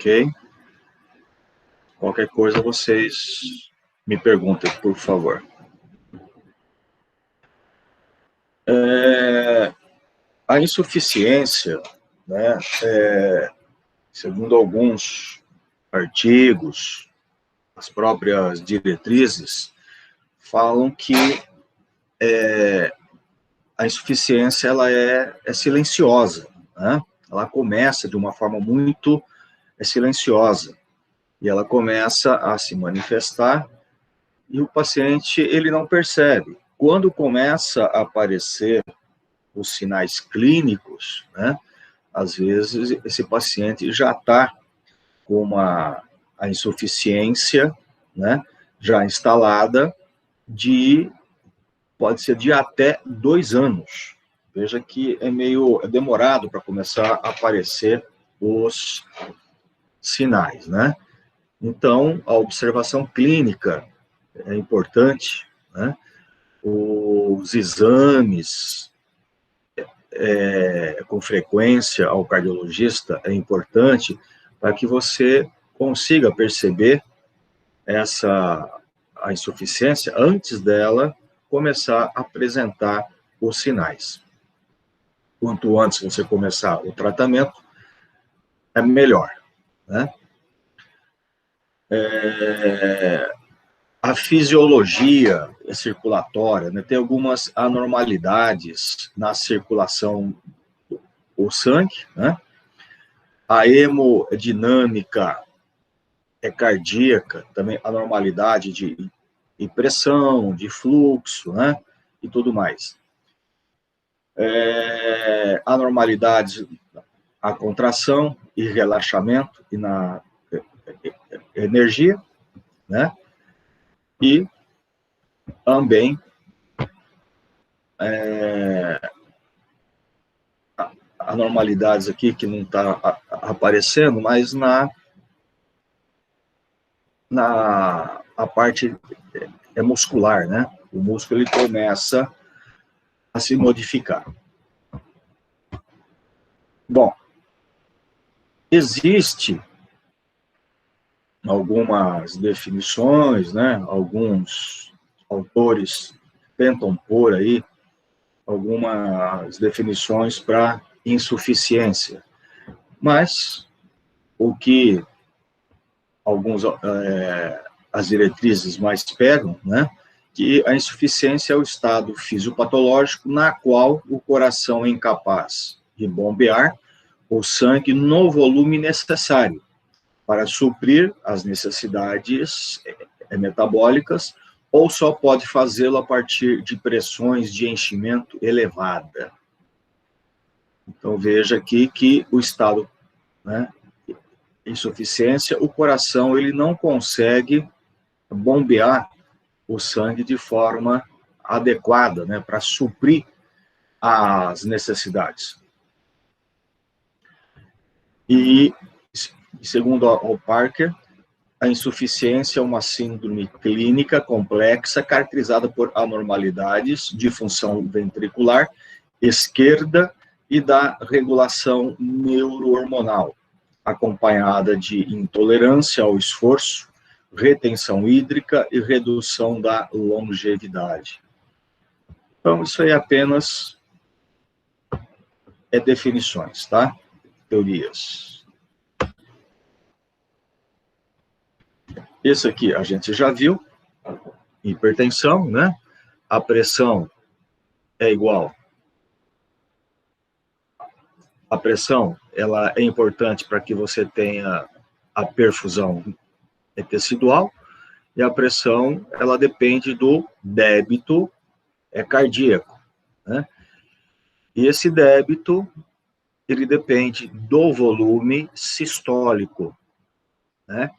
ok? Qualquer coisa vocês me perguntem, por favor. A insuficiência, né, segundo alguns artigos, as próprias diretrizes, falam que a insuficiência ela é silenciosa, né? Ela começa de uma forma muito silenciosa, e ela começa a se manifestar, e o paciente ele não percebe. Quando começa a aparecer os sinais clínicos, né, às vezes esse paciente já está com a insuficiência, né, já instalada, pode ser de até 2 anos. Veja que é meio demorado para começar a aparecer os sinais, né? Então, a observação clínica é importante, né? Os exames com frequência ao cardiologista é importante para que você consiga perceber a insuficiência antes dela começar a apresentar os sinais. Quanto antes você começar o tratamento, é melhor, né? A fisiologia circulatória, né, tem algumas anormalidades na circulação do sangue, né? A hemodinâmica cardíaca, também anormalidade de pressão, de fluxo, né? E tudo mais. Anormalidades a contração e relaxamento e na energia, né? E também anormalidades aqui que não está aparecendo, mas a parte muscular, né? O músculo ele começa a se modificar. Bom, existe algumas definições, né? Alguns autores tentam pôr aí algumas definições para insuficiência, mas o que as diretrizes mais pegam, né? Que a insuficiência é o estado fisiopatológico na qual o coração é incapaz de bombear o sangue no volume necessário para suprir as necessidades metabólicas, ou só pode fazê-lo a partir de pressões de enchimento elevada. Então, veja aqui que o estado, né, de insuficiência, o coração ele não consegue bombear o sangue de forma adequada, né, para suprir as necessidades. E, segundo o Parker, a insuficiência é uma síndrome clínica complexa caracterizada por anormalidades de função ventricular esquerda e da regulação neurohormonal, acompanhada de intolerância ao esforço, retenção hídrica e redução da longevidade. Então, isso aí apenas definições, tá? Teorias. Esse aqui a gente já viu, hipertensão, né? A pressão é igual. A pressão, ela é importante para que você tenha a perfusão tecidual, e a pressão, ela depende do débito cardíaco, né? E esse débito, ele depende do volume sistólico, né?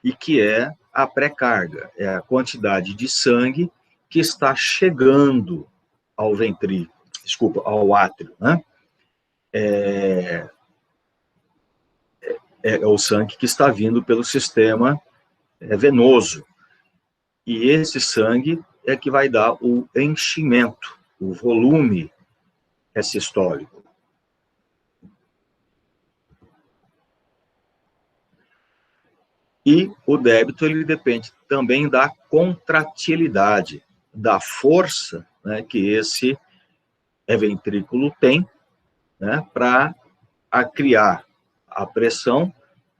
E que é a pré-carga, é a quantidade de sangue que está chegando ao ventrículo, ao átrio, né? É o sangue que está vindo pelo sistema venoso. E esse sangue é que vai dar o enchimento, o volume sistólico. E o débito, ele depende também da contratilidade, da força, né, que esse ventrículo tem, né, para criar a pressão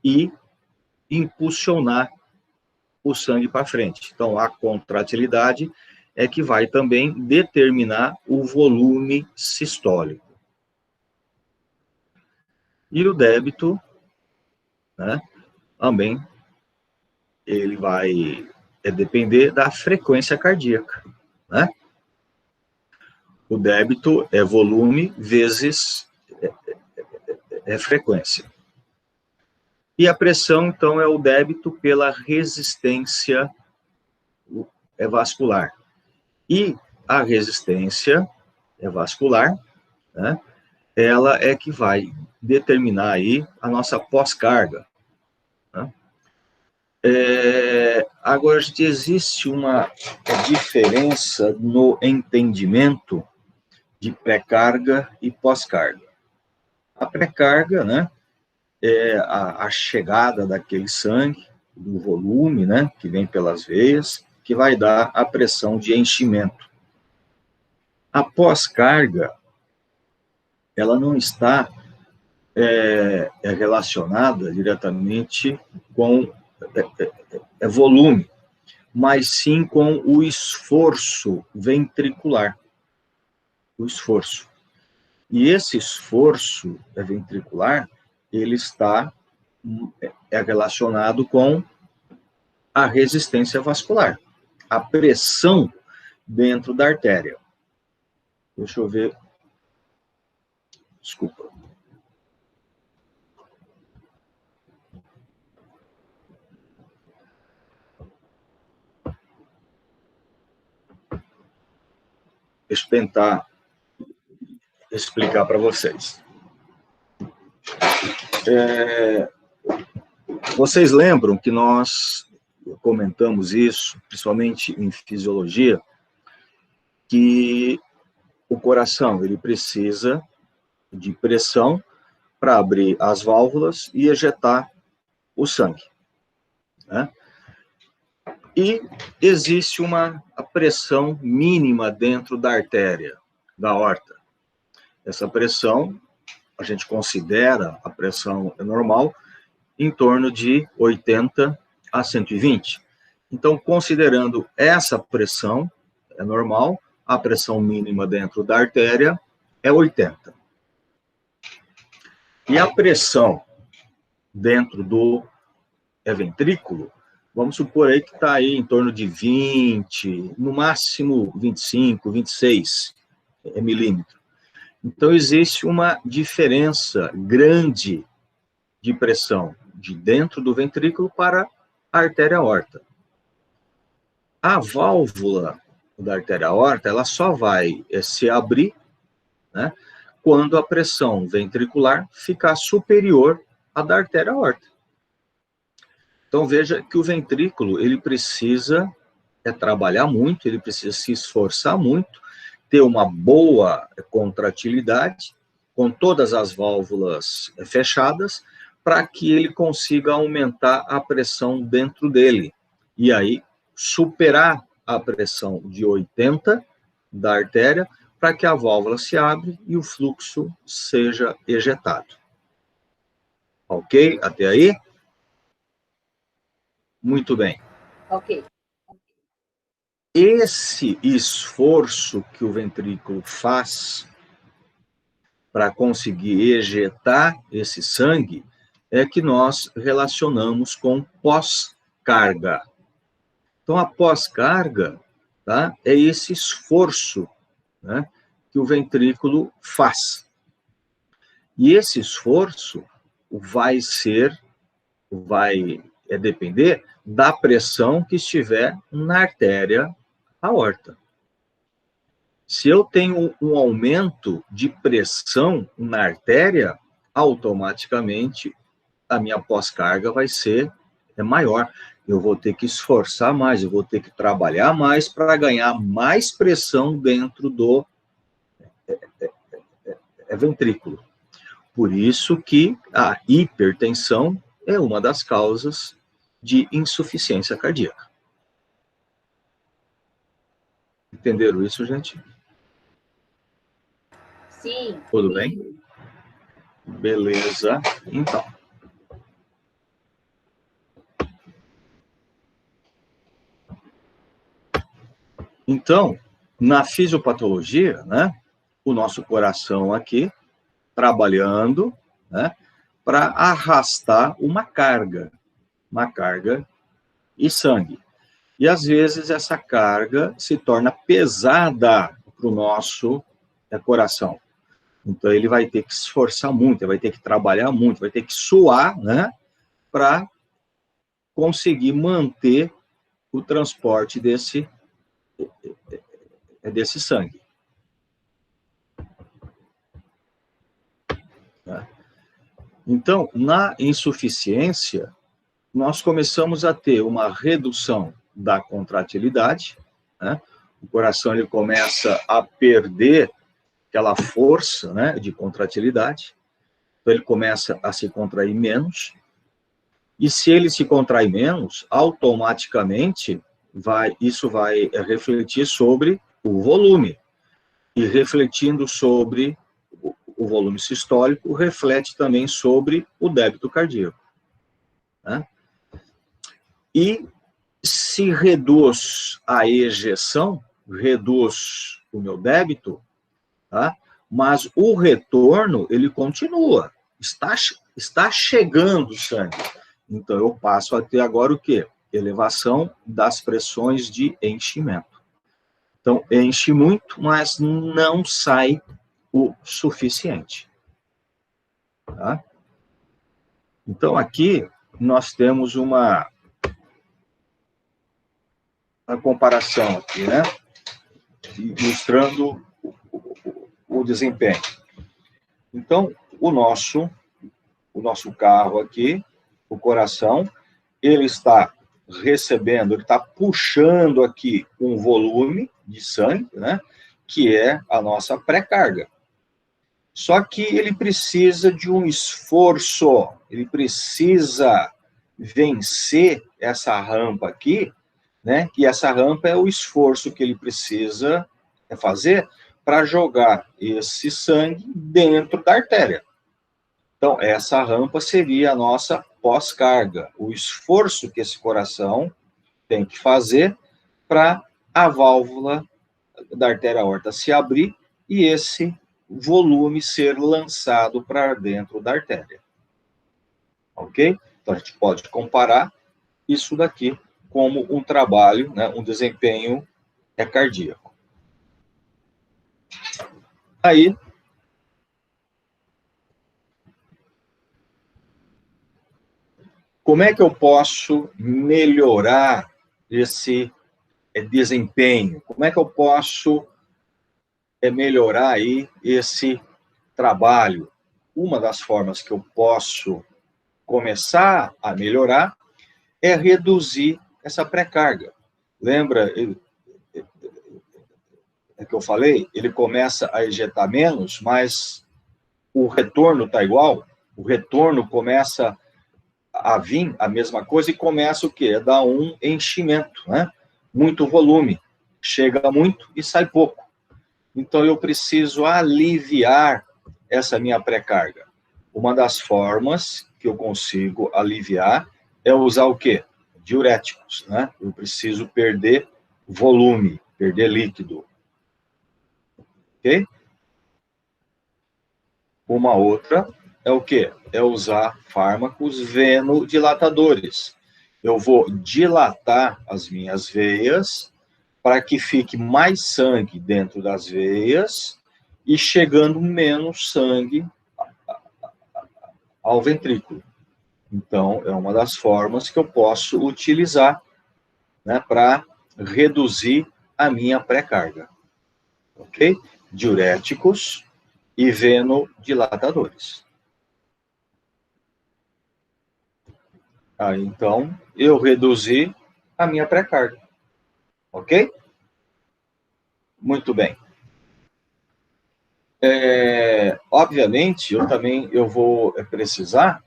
e impulsionar o sangue para frente. Então, a contratilidade é que vai também determinar o volume sistólico. E o débito, né, também, ele vai depender da frequência cardíaca, né? O débito é volume vezes frequência. E a pressão, então, é o débito pela resistência vascular. E a resistência vascular, né, ela é que vai determinar aí a nossa pós-carga. Né? Agora, existe uma diferença no entendimento de pré-carga e pós-carga. A pré-carga, né, é a chegada daquele sangue, do volume, né, que vem pelas veias, que vai dar a pressão de enchimento. A pós-carga, ela não está relacionada diretamente com volume, mas sim com o esforço ventricular. O esforço. E esse esforço ventricular, ele está relacionado com a resistência vascular, a pressão dentro da artéria. Deixa eu ver. Desculpa. Deixa eu tentar explicar para vocês. Vocês lembram que nós comentamos isso, principalmente em fisiologia, que o coração ele precisa de pressão para abrir as válvulas e ejetar o sangue, né? E existe uma pressão mínima dentro da artéria, da aorta. Essa pressão, a gente considera a pressão normal em torno de 80 a 120. Então, considerando essa pressão normal, a pressão mínima dentro da artéria é 80. E a pressão dentro do ventrículo, vamos supor aí que está aí em torno de 20, no máximo 25, 26 milímetros. Então, existe uma diferença grande de pressão de dentro do ventrículo para a artéria aorta. A válvula da artéria aorta, ela só vai se abrir, né, quando a pressão ventricular ficar superior à da artéria aorta. Então, veja que o ventrículo, ele precisa trabalhar muito, ele precisa se esforçar muito, ter uma boa contratilidade, com todas as válvulas fechadas, para que ele consiga aumentar a pressão dentro dele. E aí, superar a pressão de 80 da artéria, para que a válvula se abra e o fluxo seja ejetado. Ok? Até aí? Muito bem. Ok. Esse esforço que o ventrículo faz para conseguir ejetar esse sangue é que nós relacionamos com pós-carga. Então, a pós-carga, tá, é esse esforço, né, que o ventrículo faz. E esse esforço vai depender da pressão que estiver na artéria aorta. Se eu tenho um aumento de pressão na artéria, automaticamente a minha pós-carga vai ser maior. Eu vou ter que esforçar mais, eu vou ter que trabalhar mais para ganhar mais pressão dentro do ventrículo. Por isso que a hipertensão é uma das causas de insuficiência cardíaca. Entenderam isso, gente? Sim. Tudo bem? Beleza. Então, na fisiopatologia, né, o nosso coração aqui, trabalhando, né, para arrastar uma carga e sangue. E, às vezes, essa carga se torna pesada para o nosso coração. Então, ele vai ter que se esforçar muito, ele vai ter que trabalhar muito, vai ter que suar, né, para conseguir manter o transporte desse sangue. Então, na insuficiência, nós começamos a ter uma redução da contratilidade, né? O coração ele começa a perder aquela força, né, de contratilidade, então ele começa a se contrair menos, e se ele se contrai menos, automaticamente isso vai refletir sobre o volume, e refletindo sobre o volume sistólico, reflete também sobre o débito cardíaco, né? E se reduz a ejeção, reduz o meu débito, tá? Mas o retorno, ele continua, está chegando sangue. Então, eu passo a ter agora o quê? Elevação das pressões de enchimento. Então, enche muito, mas não sai o suficiente. Tá? Então, aqui, nós temos uma comparação aqui, né? Ilustrando o desempenho. Então, o nosso carro aqui, o coração, ele está recebendo, ele está puxando aqui um volume de sangue, né? Que é a nossa pré-carga. Só que ele precisa de um esforço, ele precisa vencer essa rampa aqui, né? E essa rampa é o esforço que ele precisa fazer para jogar esse sangue dentro da artéria. Então, essa rampa seria a nossa pós-carga, o esforço que esse coração tem que fazer para a válvula da artéria aorta se abrir e esse volume ser lançado para dentro da artéria. Ok? Então, a gente pode comparar isso daqui como um trabalho, né, um desempenho cardíaco. Aí, como é que eu posso melhorar esse desempenho? Como é que eu posso melhorar aí esse trabalho? Uma das formas que eu posso começar a melhorar é reduzir essa pré-carga. Lembra que eu falei? Ele começa a ejetar menos, mas o retorno está igual. O retorno começa a vir a mesma coisa e começa o quê? A dar um enchimento, né? Muito volume. Chega muito e sai pouco. Então, eu preciso aliviar essa minha pré-carga. Uma das formas que eu consigo aliviar é usar o quê? Diuréticos, né? Eu preciso perder volume, perder líquido. Ok? Uma outra é o quê? É usar fármacos venodilatadores. Eu vou dilatar as minhas veias para que fique mais sangue dentro das veias e chegando menos sangue ao ventrículo. Então, é uma das formas que eu posso utilizar, né, para reduzir a minha pré-carga. Ok? Diuréticos e venodilatadores. Aí, então, eu reduzi a minha pré-carga. Ok? Muito bem. Obviamente, eu vou precisar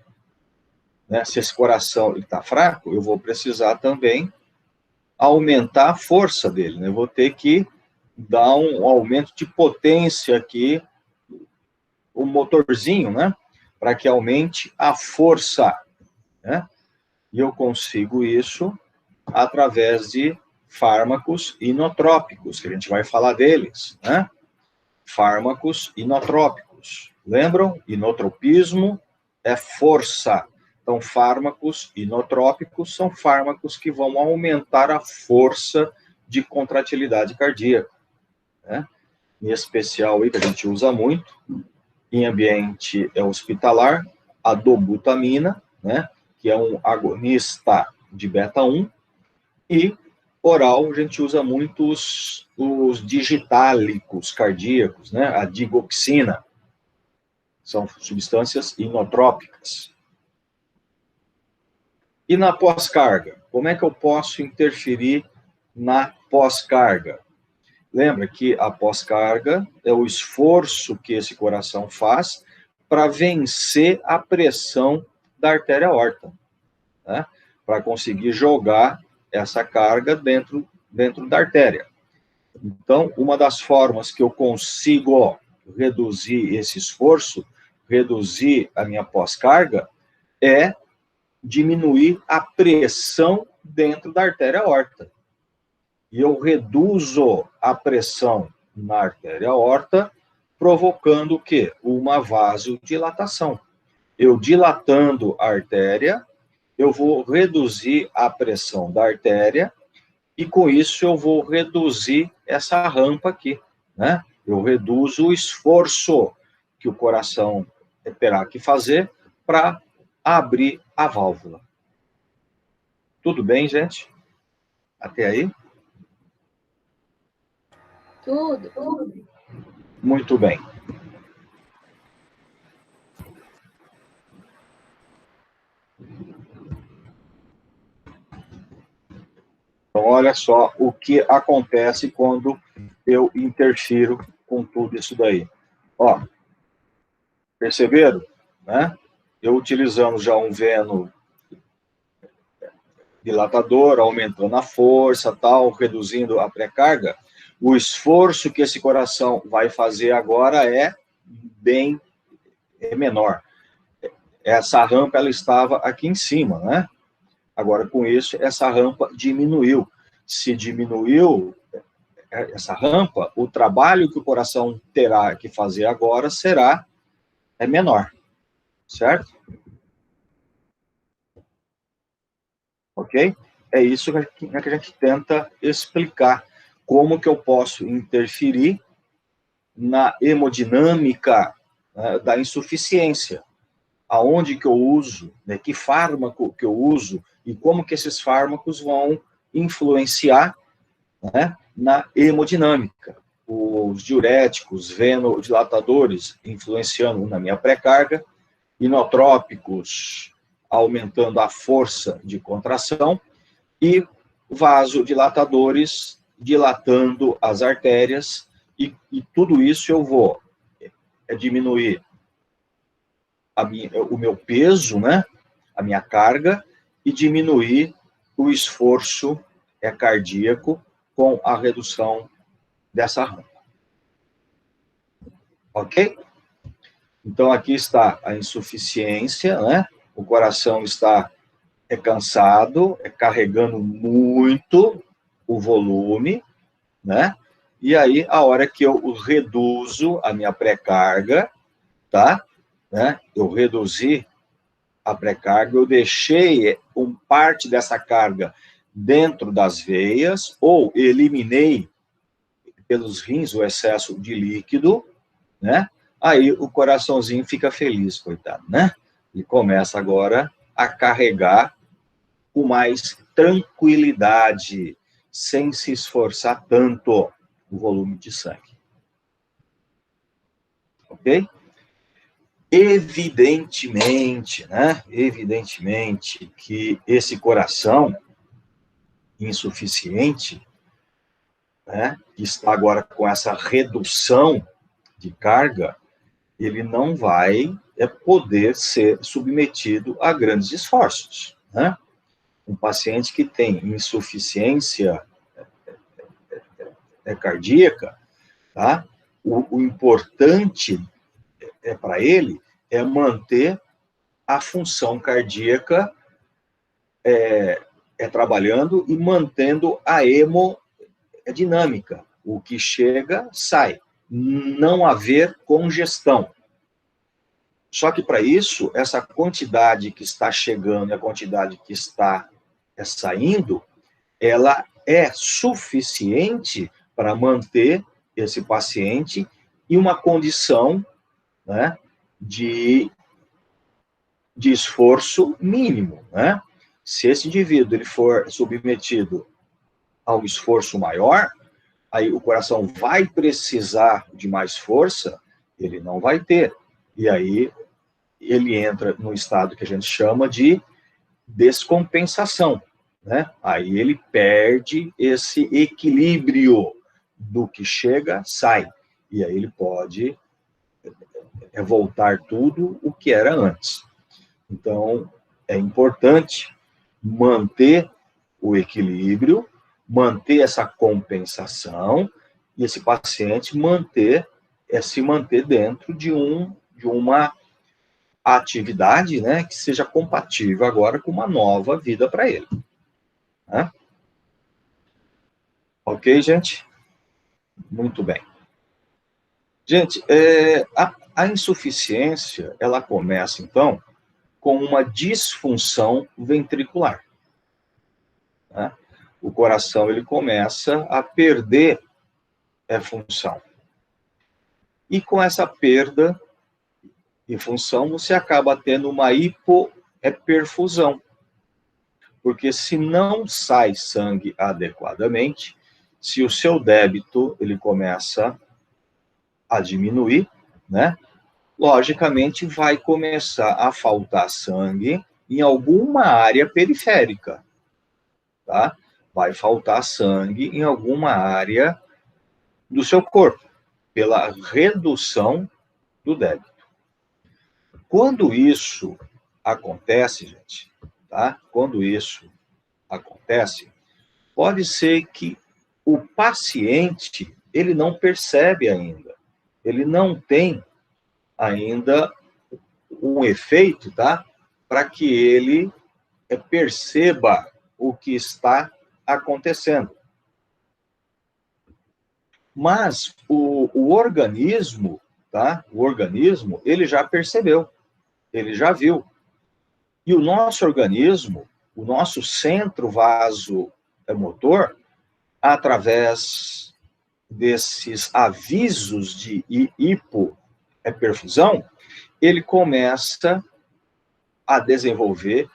né? Se esse coração está fraco, eu vou precisar também aumentar a força dele, né? Eu vou ter que dar um aumento de potência aqui, o motorzinho, né? Para que aumente a força, né? E eu consigo isso através de fármacos inotrópicos, que a gente vai falar deles, né? Fármacos inotrópicos. Lembram? Inotropismo é força. Então, fármacos inotrópicos são fármacos que vão aumentar a força de contratilidade cardíaca, né? Em especial, aí, que a gente usa muito, em ambiente hospitalar, a dobutamina, né? Que é um agonista de beta-1, e oral, a gente usa muito os digitálicos cardíacos, né? A digoxina. São substâncias inotrópicas. E na pós-carga? Como é que eu posso interferir na pós-carga? Lembra que a pós-carga é o esforço que esse coração faz para vencer a pressão da artéria aorta, né? Para conseguir jogar essa carga dentro da artéria. Então, uma das formas que eu consigo reduzir esse esforço, reduzir a minha pós-carga, é diminuir a pressão dentro da artéria aorta. E eu reduzo a pressão na artéria aorta, provocando o quê? Uma vasodilatação. Eu dilatando a artéria, eu vou reduzir a pressão da artéria, e com isso eu vou reduzir essa rampa aqui, né? Eu reduzo o esforço que o coração terá que fazer para abrir a válvula. Tudo bem, gente? Até aí? Tudo. Muito bem. Então, olha só o que acontece quando eu interfiro com tudo isso daí. Ó, perceberam? Né? Eu utilizando já um dilatador, aumentando a força, tal, reduzindo a pré-carga, o esforço que esse coração vai fazer agora é menor. Essa rampa, ela estava aqui em cima, né? Agora, com isso, essa rampa diminuiu. Se diminuiu essa rampa, o trabalho que o coração terá que fazer agora será menor, certo? Ok? É isso que a gente tenta explicar. Como que eu posso interferir na hemodinâmica, né, da insuficiência. Aonde que eu uso, né, que fármaco que eu uso e como que esses fármacos vão influenciar, né, na hemodinâmica. Os diuréticos, venodilatadores, influenciando na minha pré-carga, inotrópicos, aumentando a força de contração, e vasodilatadores, dilatando as artérias, e tudo isso eu vou diminuir o meu peso, né, a minha carga, e diminuir o esforço cardíaco com a redução dessa rampa. Ok? Então, aqui está a insuficiência, né? O coração está cansado, carregando muito o volume, né? E aí, a hora que eu reduzo a minha pré-carga, tá? Né? Eu reduzi a pré-carga, eu deixei parte dessa carga dentro das veias, ou eliminei pelos rins o excesso de líquido, né? Aí o coraçãozinho fica feliz, coitado, né? E começa agora a carregar com mais tranquilidade, sem se esforçar tanto o volume de sangue. Ok? Evidentemente, né? Evidentemente que esse coração insuficiente, né, que está agora com essa redução de carga, ele não vai poder ser submetido a grandes esforços, né? Um paciente que tem insuficiência cardíaca, tá? O importante para ele é manter a função cardíaca trabalhando e mantendo a hemodinâmica. O que chega, sai. Não haver congestão. Só que, para isso, essa quantidade que está chegando e a quantidade que está saindo, ela é suficiente para manter esse paciente em uma condição, né, de esforço mínimo, né? Se esse indivíduo ele for submetido a um esforço maior, aí o coração vai precisar de mais força, ele não vai ter. E aí ele entra no estado que a gente chama de descompensação, né? Aí ele perde esse equilíbrio do que chega, sai. E aí ele pode voltar tudo o que era antes. Então, é importante manter o equilíbrio, manter essa compensação, e esse paciente se manter dentro de uma atividade, né, que seja compatível agora com uma nova vida para ele. Né? Ok, gente? Muito bem. Gente, a insuficiência, ela começa, então, com uma disfunção ventricular. Né? O coração ele começa a perder a função. E com essa perda de função, você acaba tendo uma hipoperfusão. Porque se não sai sangue adequadamente, se o seu débito ele começa a diminuir, né? Logicamente vai começar a faltar sangue em alguma área periférica, tá? Vai faltar sangue em alguma área do seu corpo, pela redução do débito. Quando isso acontece, gente, tá? Quando isso acontece, pode ser que o paciente, ele não percebe ainda, ele não tem ainda um efeito, tá? Para que ele perceba o que está acontecendo. Mas o organismo, tá? O organismo, ele já percebeu, ele já viu. E o nosso organismo, o nosso centro vasomotor, através desses avisos de hipoperfusão, ele começa a desenvolver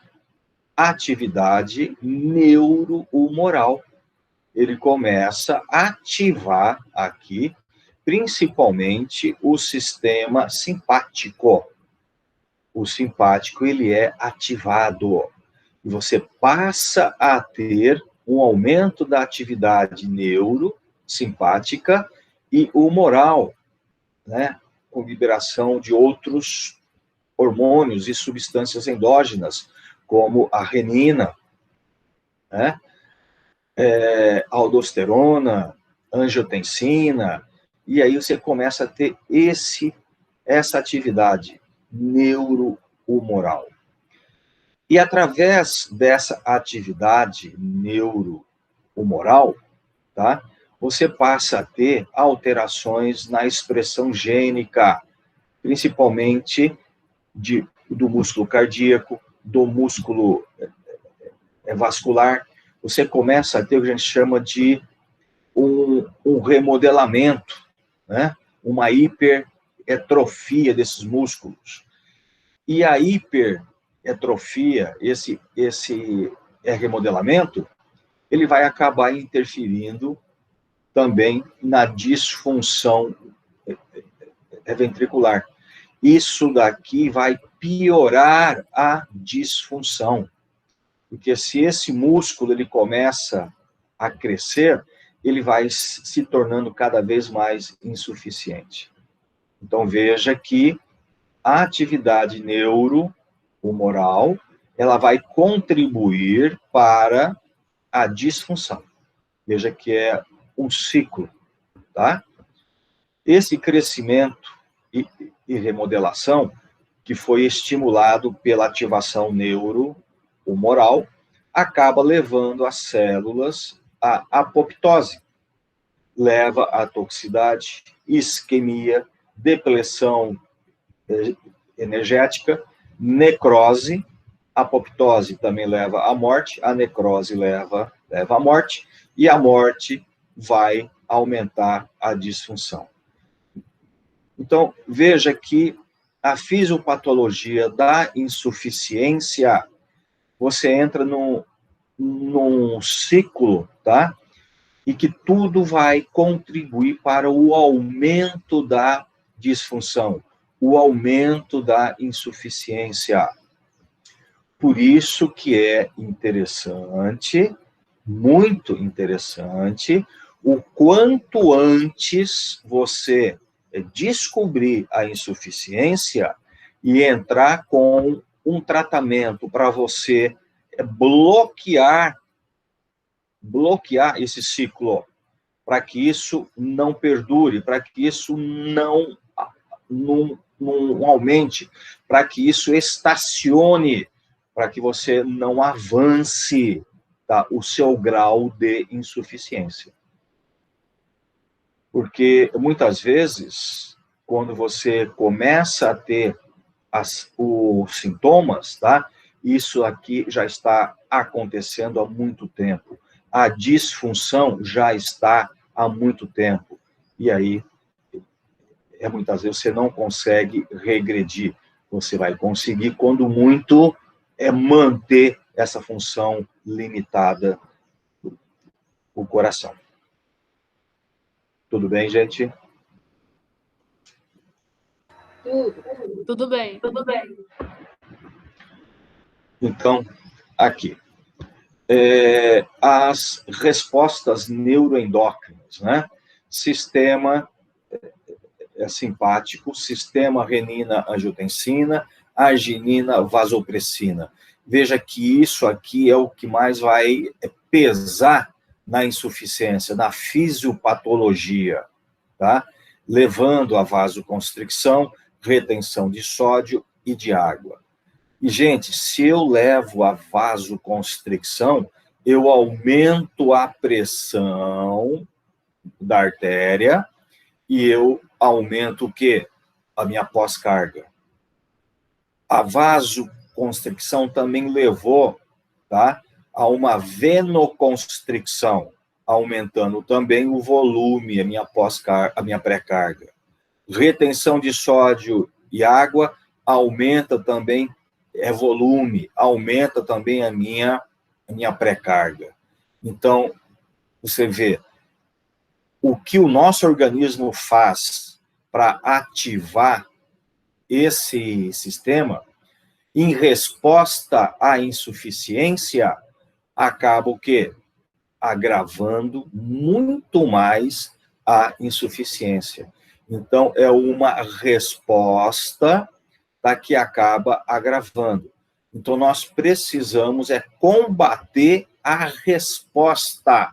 atividade neurohumoral. Ele começa a ativar aqui, principalmente, o sistema simpático. O simpático, ele é ativado. E você passa a ter um aumento da atividade neurosimpática e humoral, né? Com liberação de outros hormônios e substâncias endógenas, como a renina, né? Aldosterona, angiotensina, e aí você começa a ter essa atividade neurohumoral. E através dessa atividade neurohumoral, tá, você passa a ter alterações na expressão gênica, principalmente do músculo cardíaco, do músculo vascular. Você começa a ter o que a gente chama de um remodelamento, né? Uma hipertrofia desses músculos. E a hipertrofia, esse remodelamento, ele vai acabar interferindo também na disfunção ventricular. Isso daqui vai piorar a disfunção. Porque se esse músculo ele começa a crescer, ele vai se tornando cada vez mais insuficiente. Então, veja que a atividade neurohumoral, ela vai contribuir para a disfunção. Veja que é um ciclo, tá? Esse crescimento e remodelação, que foi estimulado pela ativação neurohumoral, acaba levando as células à apoptose. Leva à toxicidade, isquemia, depressão energética, necrose, apoptose também leva à morte, a necrose leva à morte, e a morte vai aumentar a disfunção. Então, veja que a fisiopatologia da insuficiência, você entra num ciclo, tá? E que tudo vai contribuir para o aumento da disfunção, o aumento da insuficiência. Por isso que é interessante, muito interessante, o quanto antes você descobrir a insuficiência e entrar com um tratamento para você bloquear esse ciclo, para que isso não perdure, para que isso não aumente, para que isso estacione, para que você não avance, tá, o seu grau de insuficiência. Porque, muitas vezes, quando você começa a ter os sintomas, tá, isso aqui já está acontecendo há muito tempo. A disfunção já está há muito tempo. E aí, muitas vezes, você não consegue regredir. Você vai conseguir, quando muito, manter essa função limitada do coração. Tudo bem, gente? Tudo bem. Tudo bem. Então, aqui. As respostas neuroendócrinas, né? Sistema simpático, sistema renina-angiotensina, arginina, vasopressina. Veja que isso aqui é o que mais vai pesar na insuficiência, na fisiopatologia, tá? Levando a vasoconstricção, retenção de sódio e de água. E, gente, se eu levo a vasoconstricção, eu aumento a pressão da artéria e eu aumento o quê? A minha pós-carga. A vasoconstricção também levou, tá, a uma venoconstricção, aumentando também o volume, a minha pós-carga, a minha pré-carga. Retenção de sódio e água aumenta também volume, aumenta também a minha pré-carga. Então, você vê o que o nosso organismo faz para ativar esse sistema, em resposta à insuficiência, acaba o quê? Agravando muito mais a insuficiência. Então, é uma resposta, tá, que acaba agravando. Então, nós precisamos combater a resposta,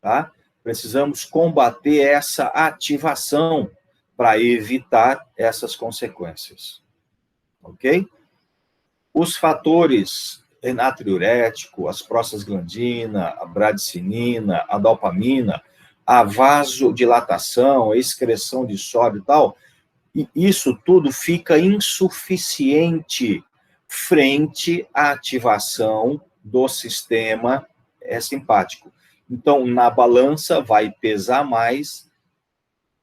tá? Precisamos combater essa ativação para evitar essas consequências, ok? Os fatores natriurético, as prostaglandina, a bradicinina, a dopamina, a vasodilatação, a excreção de sódio e tal, e isso tudo fica insuficiente frente à ativação do sistema simpático. Então, na balança vai pesar mais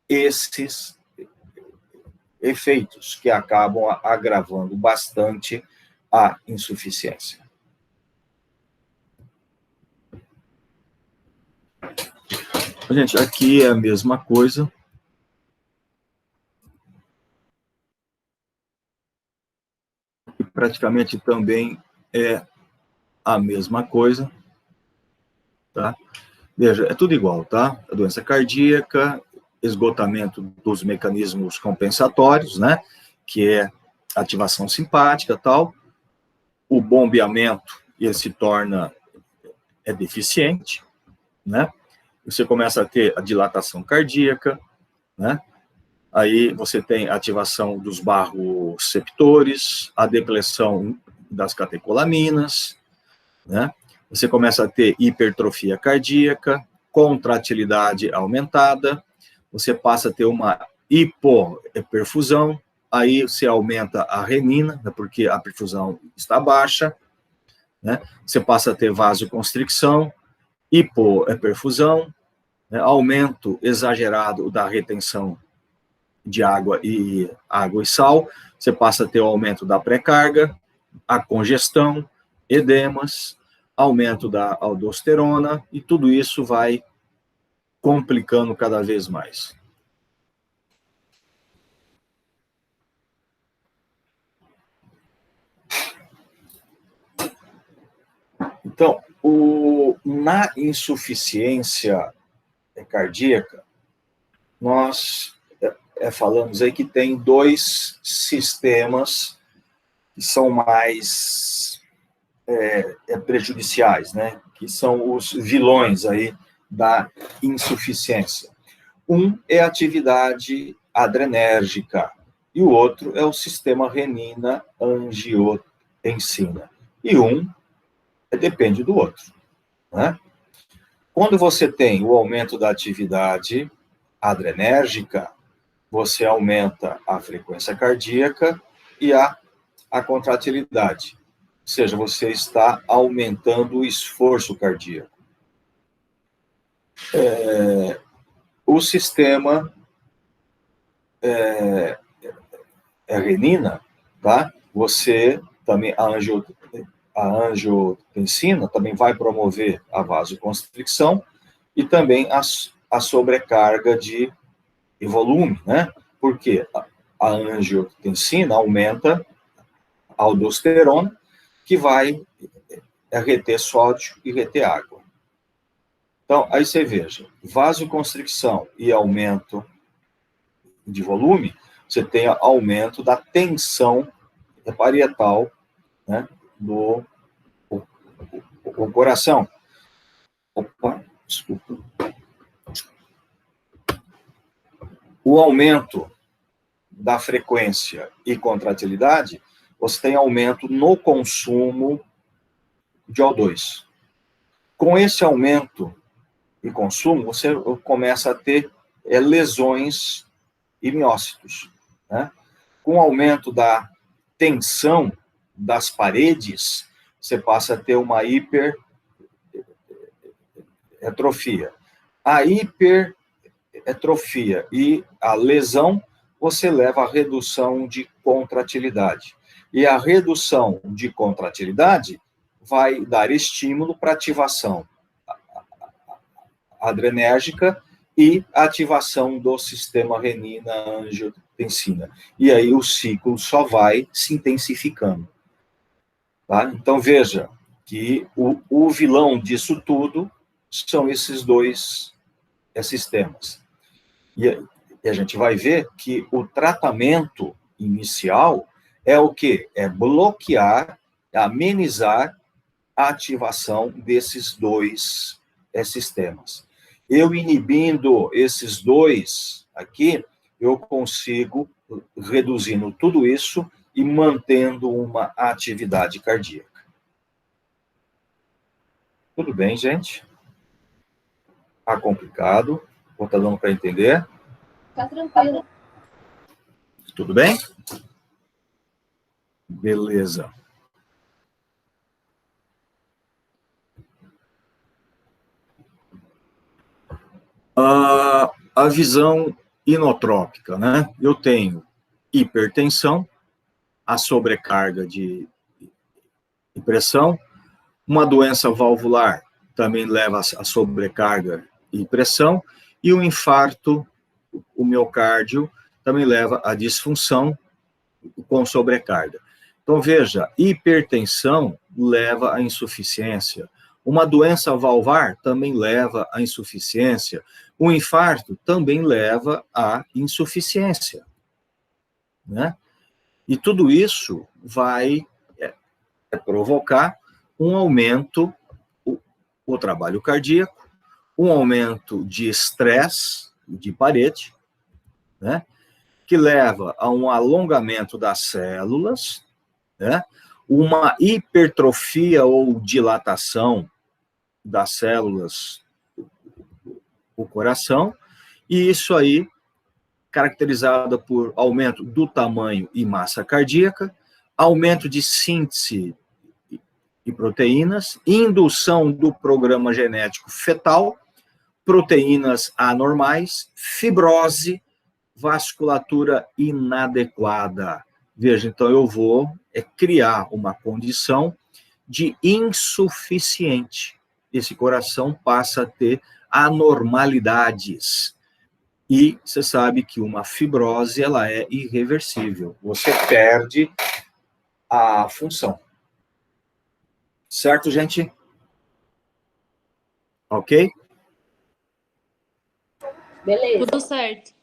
esses efeitos que acabam agravando bastante a insuficiência. Gente, aqui é a mesma coisa. E praticamente também é a mesma coisa, tá? Veja, é tudo igual, tá? A doença cardíaca, esgotamento dos mecanismos compensatórios, né? que é ativação simpática e tal. O bombeamento, ele se torna deficiente, né? Você começa a ter a dilatação cardíaca, né? Aí você tem a ativação dos barroceptores, a depressão das catecolaminas, né? Você começa a ter hipertrofia cardíaca, contratilidade aumentada, você passa a ter uma hipoperfusão, aí você aumenta a renina, né, porque a perfusão está baixa, né? Você passa a ter vasoconstricção, hipoperfusão, né, aumento exagerado da retenção de água e sal, você passa a ter o aumento da pré-carga, a congestão, edemas, aumento da aldosterona, e tudo isso vai complicando cada vez mais. Então, na insuficiência cardíaca, nós falamos aí que tem dois sistemas que são mais prejudiciais, né? Que são os vilões aí da insuficiência. Um é a atividade adrenérgica e o outro é o sistema renina-angiotensina. E um depende do outro, né? Quando você tem o aumento da atividade adrenérgica, você aumenta a frequência cardíaca e a contratilidade. Ou seja, você está aumentando o esforço cardíaco. O sistema renina, tá? Você também, a angiotensina também vai promover a vasoconstricção e também a sobrecarga de volume, né? Porque a angiotensina aumenta a aldosterona, que vai reter sódio e reter água. Então, aí você veja, vasoconstricção e aumento de volume, você tem aumento da tensão parietal, né, do coração. Opa, desculpa. O aumento da frequência e contratilidade, você tem aumento no consumo de O2. Com esse aumento e consumo, você começa a ter lesões e miócitos, né? Com o aumento da tensão das paredes, você passa a ter uma hipertrofia. A hipertrofia e a lesão, você leva à redução de contratilidade. E a redução de contratilidade vai dar estímulo para ativação adrenérgica e ativação do sistema renina-angiotensina. E aí o ciclo só vai se intensificando. Tá? Então, veja que o vilão disso tudo são esses dois sistemas. E a gente vai ver que o tratamento inicial é o quê? É bloquear, amenizar a ativação desses dois sistemas. Eu inibindo esses dois aqui, eu consigo reduzindo tudo isso e mantendo uma atividade cardíaca. Tudo bem, gente? Tá complicado? Ou tá dando para entender? Tá tranquilo. Tudo bem? Beleza. A visão inotrópica, né? Eu tenho hipertensão, a sobrecarga de pressão, uma doença valvular também leva a sobrecarga e pressão, e o infarto, o miocárdio, também leva a disfunção com sobrecarga. Então, veja, hipertensão leva à insuficiência. Uma doença valvar também leva à insuficiência. O infarto também leva à insuficiência, né? E tudo isso vai provocar um aumento, o trabalho cardíaco, um aumento de estresse de parede, né, que leva a um alongamento das células, né, uma hipertrofia ou dilatação das células do coração, e isso aí caracterizado por aumento do tamanho e massa cardíaca, aumento de síntese de proteínas, indução do programa genético fetal, proteínas anormais, fibrose, vasculatura inadequada. Veja, então eu vou criar uma condição de insuficiente. Esse coração passa a ter anormalidades. E você sabe que uma fibrose, ela é irreversível. Você perde a função. Certo, gente? Ok? Beleza. Tudo certo.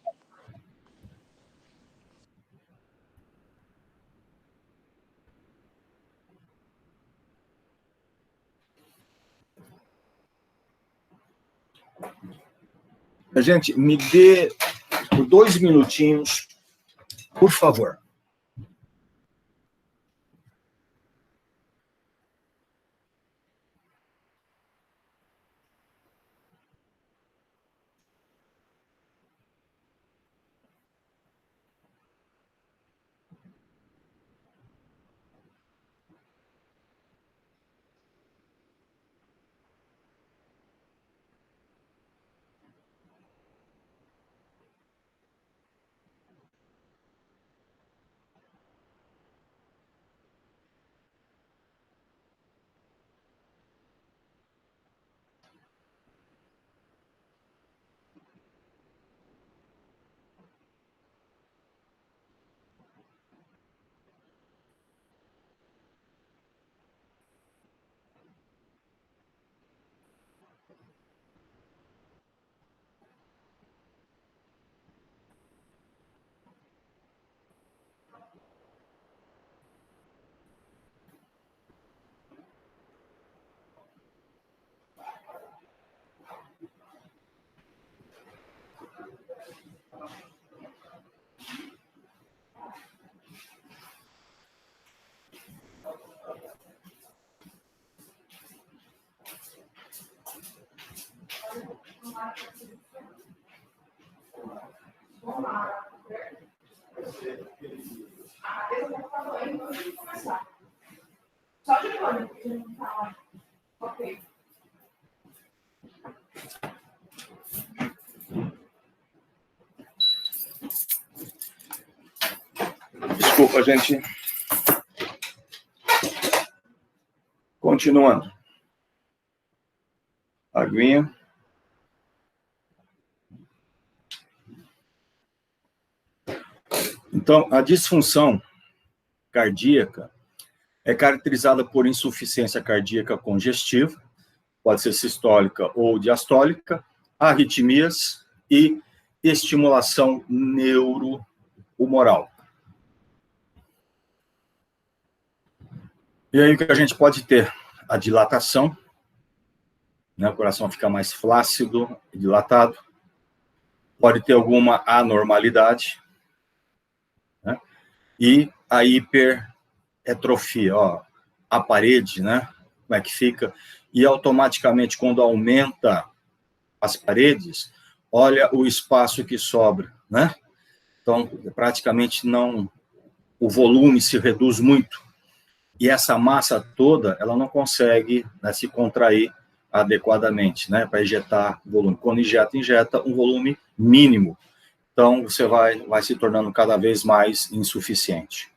Gente, me dê por 2 minutinhos, por favor. Desculpa, gente. Continuando. Aguinha. Então, a disfunção cardíaca é caracterizada por insuficiência cardíaca congestiva, pode ser sistólica ou diastólica, arritmias e estimulação neurohumoral. E aí o que a gente pode ter? A dilatação, né? O coração fica mais flácido e dilatado. Pode ter alguma anormalidade, né? E a hipertrofia, ó, a parede, né? Como é que fica? E automaticamente, quando aumenta as paredes, olha o espaço que sobra, né? Então, praticamente não, o volume se reduz muito. E essa massa toda, ela não consegue, né, se contrair adequadamente, né, para injetar volume. Quando injeta um volume mínimo. Então, você vai se tornando cada vez mais insuficiente.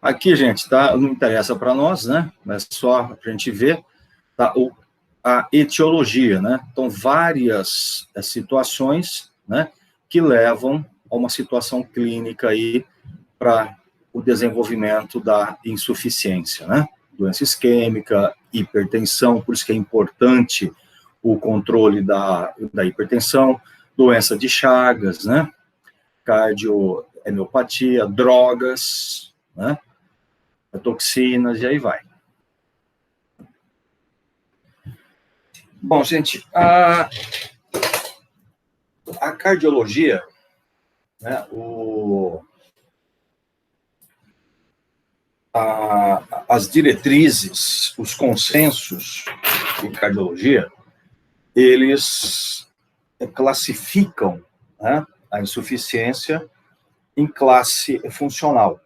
Aqui, gente, tá, não interessa para nós, né, mas só a gente ver, tá, a etiologia, né? Então, várias situações, né, que levam a uma situação clínica aí para o desenvolvimento da insuficiência, né? Doença isquêmica, hipertensão, por isso que é importante o controle da hipertensão, doença de Chagas, né? Cardioemiopatia, drogas, né? Toxinas, e aí vai. Bom, gente, a cardiologia, né, as diretrizes, os consensos de cardiologia, eles classificam, né, a insuficiência em classe funcional.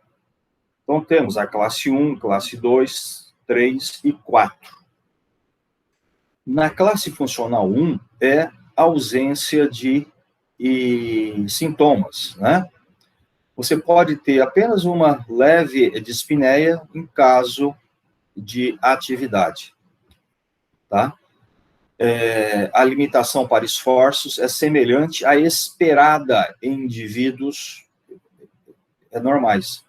Então, temos a classe 1, classe 2, 3 e 4. Na classe funcional 1, é ausência de sintomas, né? Você pode ter apenas uma leve dispneia em caso de atividade, tá? A limitação para esforços é semelhante à esperada em indivíduos normais.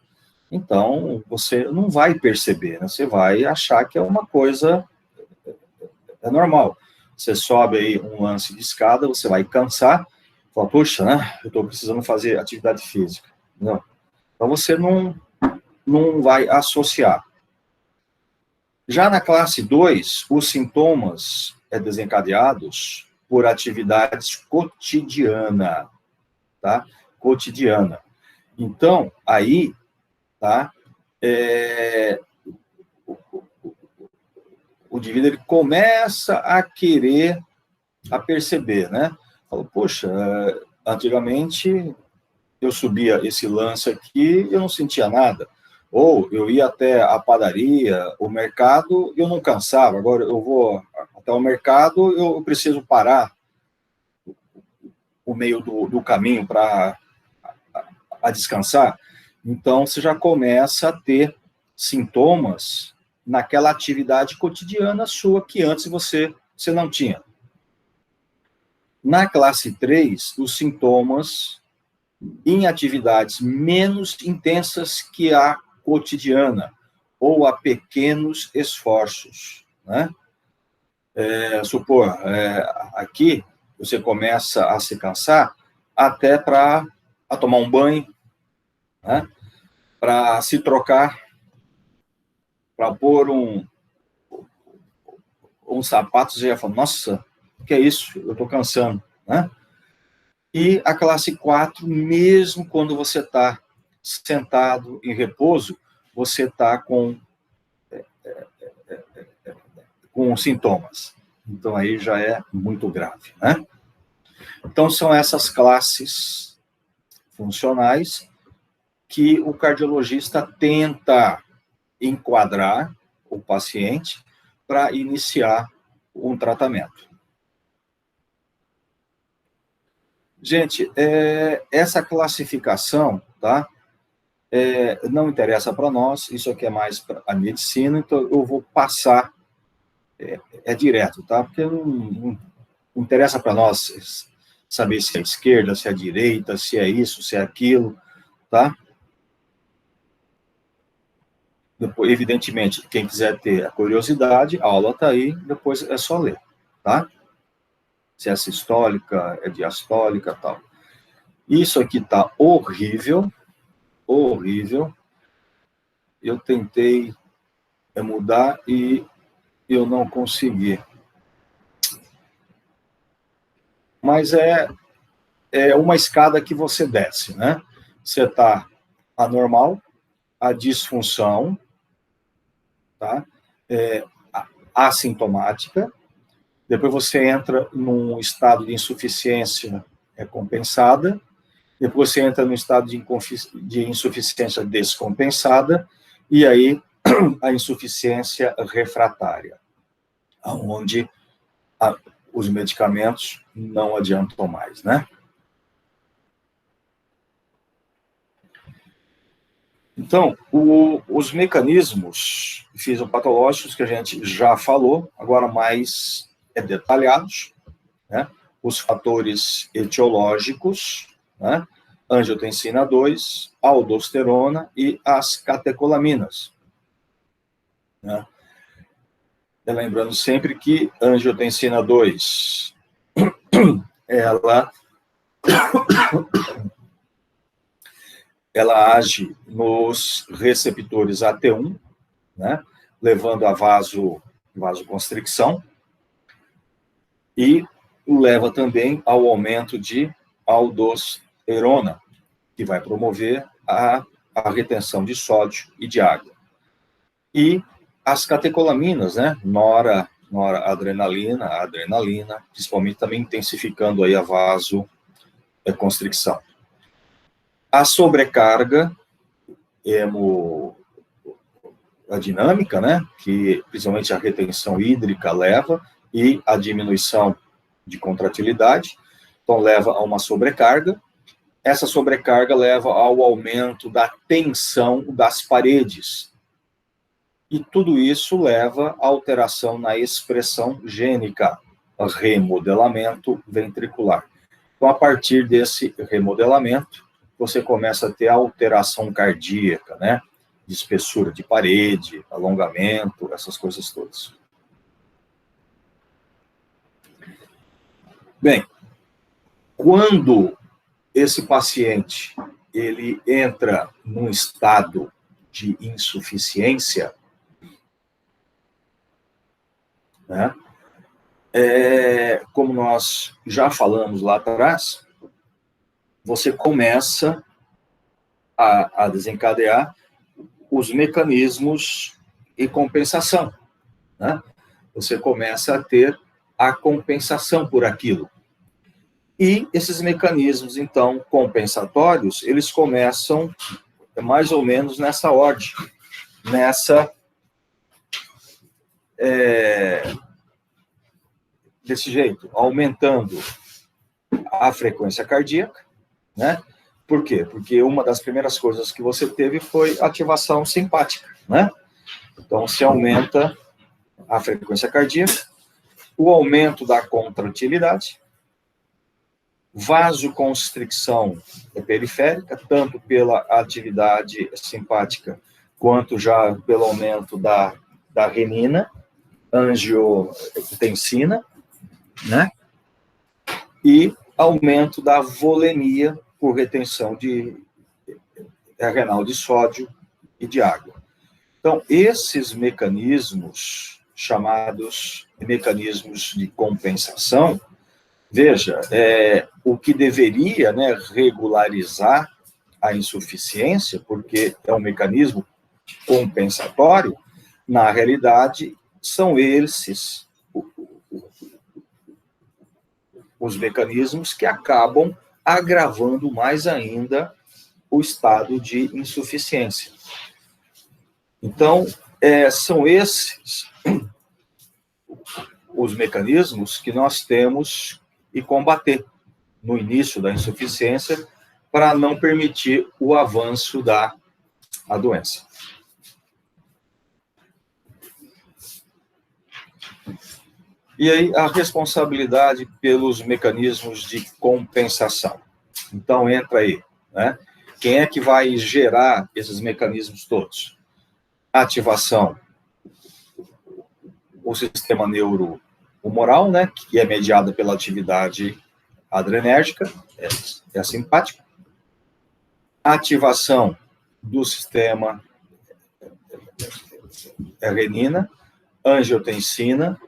Então, você não vai perceber, né? Você vai achar que é uma coisa normal. Você sobe aí um lance de escada, você vai cansar, fala, puxa, né? Eu estou precisando fazer atividade física. Não. Então, você não vai associar. Já na classe 2, os sintomas desencadeados por atividades cotidiana, tá? Cotidiana. Então, aí, tá? O indivíduo ele começa a querer, a perceber, né? Fala, poxa, antigamente eu subia esse lance aqui e eu não sentia nada. Ou eu ia até a padaria, o mercado, e eu não cansava. Agora eu vou até o mercado, eu preciso parar o meio do caminho para descansar. Então, você já começa a ter sintomas naquela atividade cotidiana sua que antes você não tinha. Na classe 3, os sintomas em atividades menos intensas que a cotidiana, ou a pequenos esforços, né? Aqui você começa a se cansar até para tomar um banho, né? Para se trocar, para pôr um sapato, você já fala, nossa, o que é isso? Eu estou cansando, né? E a classe 4, mesmo quando você está sentado em repouso, você está com sintomas. Então, aí já é muito grave, né? Então, são essas classes funcionais que o cardiologista tenta enquadrar o paciente para iniciar um tratamento. Gente, essa classificação, tá? Não interessa para nós, isso aqui é mais para a medicina, então eu vou passar direto, tá? Porque não interessa para nós saber se é esquerda, se é direita, se é isso, se é aquilo, tá? Depois, evidentemente, quem quiser ter a curiosidade, a aula está aí, depois é só ler, tá? Se é sistólica, é diastólica, tal. Isso aqui está horrível, horrível. Eu tentei mudar e eu não consegui. Mas é uma escada que você desce, né? Você está anormal, a disfunção, tá? Assintomática. Depois você entra num estado de insuficiência compensada. Depois você entra no estado de insuficiência descompensada. E aí a insuficiência refratária, onde os medicamentos não adiantam mais, né? Então, os mecanismos fisiopatológicos que a gente já falou, agora mais detalhados, né? Os fatores etiológicos, né? Angiotensina 2, aldosterona e as catecolaminas, né? Lembrando sempre que angiotensina 2, ela ela age nos receptores AT1, né, levando a vasoconstricção, e leva também ao aumento de aldosterona, que vai promover a retenção de sódio e de água. E as catecolaminas, né, noradrenalina, adrenalina, principalmente também intensificando aí a vasoconstricção. A sobrecarga hemodinâmica, né, que principalmente a retenção hídrica leva, e a diminuição de contratilidade, então leva a uma sobrecarga. Essa sobrecarga leva ao aumento da tensão das paredes. E tudo isso leva à alteração na expressão gênica, remodelamento ventricular. Então, a partir desse remodelamento, você começa a ter alteração cardíaca, né? De espessura de parede, alongamento, essas coisas todas. Bem, quando esse paciente ele entra num estado de insuficiência, né? Como nós já falamos lá atrás, você começa a desencadear os mecanismos de compensação, né? Você começa a ter a compensação por aquilo. E esses mecanismos, então, compensatórios, eles começam mais ou menos nessa ordem, desse jeito, aumentando a frequência cardíaca, né? Por quê? Porque uma das primeiras coisas que você teve foi ativação simpática, né? Então, se aumenta a frequência cardíaca, o aumento da contratilidade, vasoconstricção periférica, tanto pela atividade simpática, quanto já pelo aumento da renina, angiotensina, né? E aumento da volemia por retenção renal de sódio e de água. Então, esses mecanismos, chamados mecanismos de compensação, veja, o que deveria, né, regularizar a insuficiência, porque é um mecanismo compensatório, na realidade, são esses os mecanismos que acabam agravando mais ainda o estado de insuficiência. Então, são esses os mecanismos que nós temos que combater no início da insuficiência para não permitir o avanço da doença. E aí, a responsabilidade pelos mecanismos de compensação. Então, entra aí, né? Quem é que vai gerar esses mecanismos todos? Ativação, o sistema neurohumoral, né? Que é mediada pela atividade adrenérgica, é a simpática. Ativação do sistema renina, angiotensina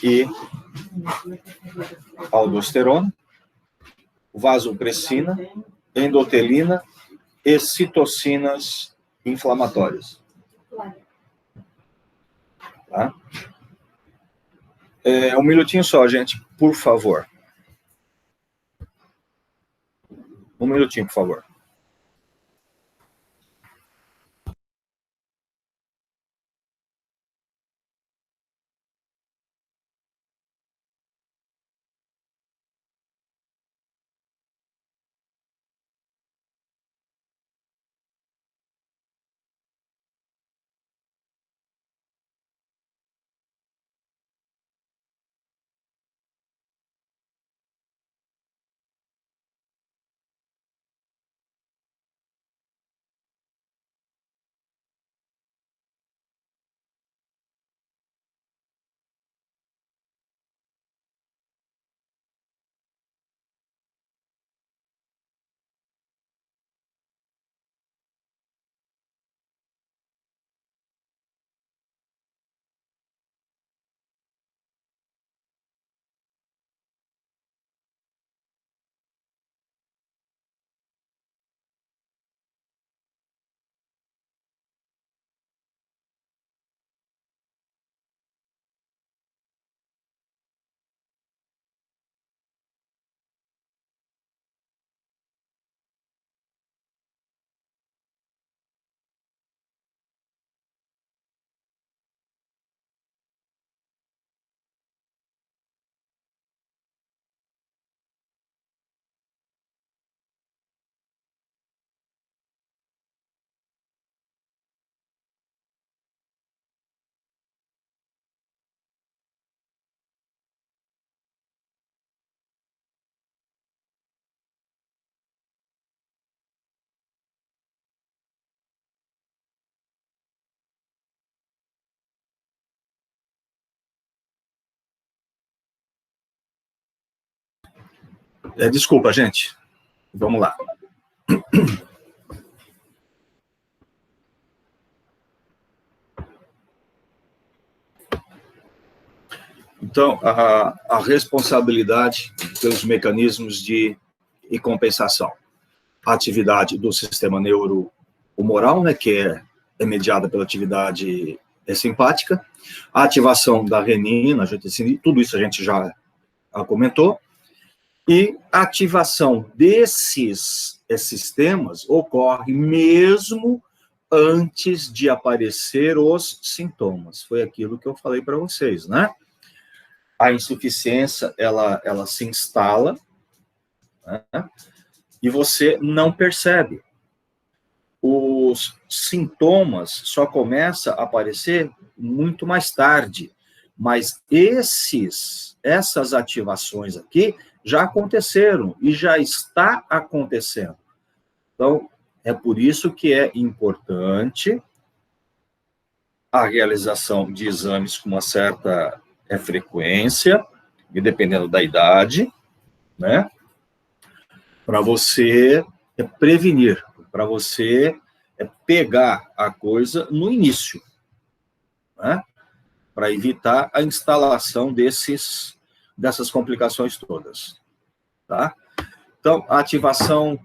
e aldosterona, vasopressina, endotelina e citocinas inflamatórias. Tá? Um minutinho só, gente, por favor. Um minutinho, por favor. Desculpa, gente. Vamos lá. Então, a responsabilidade pelos mecanismos de compensação. A atividade do sistema neurohumoral, né, que é mediada pela atividade simpática, a ativação da renina, angiotensina, tudo isso a gente já comentou, e a ativação desses sistemas ocorre mesmo antes de aparecer os sintomas. Foi aquilo que eu falei para vocês, né? A insuficiência, ela se instala, né? E você não percebe. Os sintomas só começam a aparecer muito mais tarde, mas essas ativações aqui já aconteceram e já está acontecendo. Então, é por isso que é importante a realização de exames com uma certa frequência, e dependendo da idade, né? Para você prevenir, para você pegar a coisa no início, né? Para evitar a instalação dessas complicações todas, tá? Então, a ativação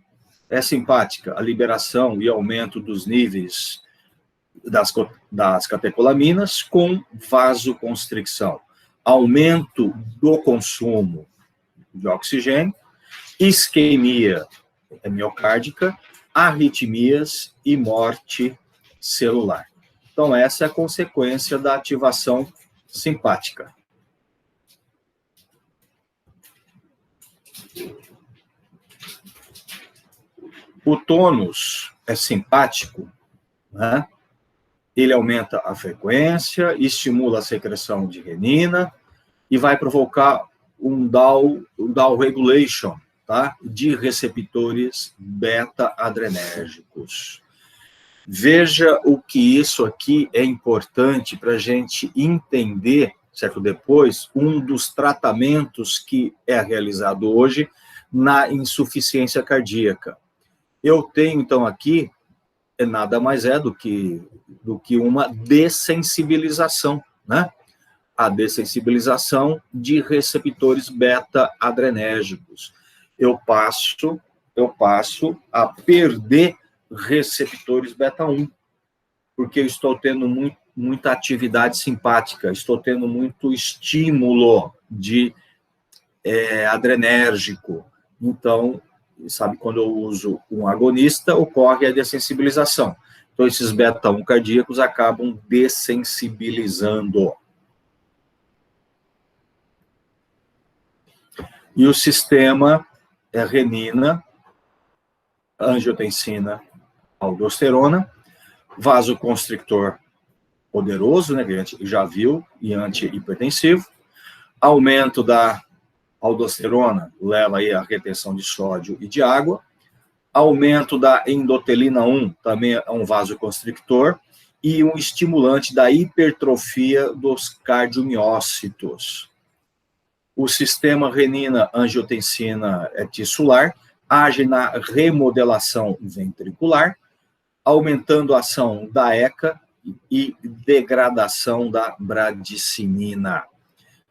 simpática, a liberação e aumento dos níveis das catecolaminas com vasoconstricção, aumento do consumo de oxigênio, isquemia miocárdica, arritmias e morte celular. Então, essa é a consequência da ativação simpática. O tônus simpático, né? Ele aumenta a frequência, estimula a secreção de renina e vai provocar um down regulation, tá? De receptores beta-adrenérgicos. Veja o que isso aqui é importante para a gente entender, certo? Depois, um dos tratamentos que é realizado hoje na insuficiência cardíaca. Eu tenho, então, aqui, nada mais do que uma dessensibilização, né? A dessensibilização de receptores beta-adrenérgicos. Eu passo a perder receptores beta-1, porque eu estou tendo muita atividade simpática, estou tendo muito estímulo de adrenérgico. Então, sabe, quando eu uso um agonista, ocorre a dessensibilização. Então, esses beta-1 cardíacos acabam dessensibilizando. E o sistema renina, angiotensina, aldosterona, vasoconstrictor poderoso, né, que a gente já viu, e antihipertensivo, aumento da aldosterona leva aí a retenção de sódio e de água, aumento da endotelina 1 também é um vasoconstrictor e um estimulante da hipertrofia dos cardiomiócitos. O sistema renina-angiotensina tissular age na remodelação ventricular, aumentando a ação da ECA e degradação da bradicinina.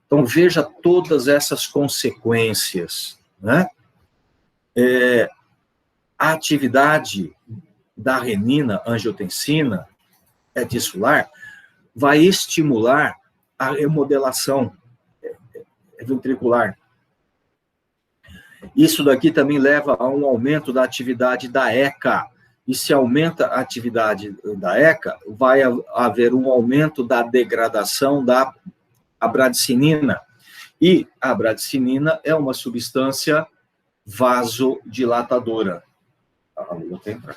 Então, veja todas essas consequências, né? A atividade da renina-angiotensina tissular vai estimular a remodelação ventricular. Isso daqui também leva a um aumento da atividade da ECA. E se aumenta a atividade da ECA, vai haver um aumento da degradação da bradicinina. E a bradicinina é uma substância vasodilatadora. Vou tentar.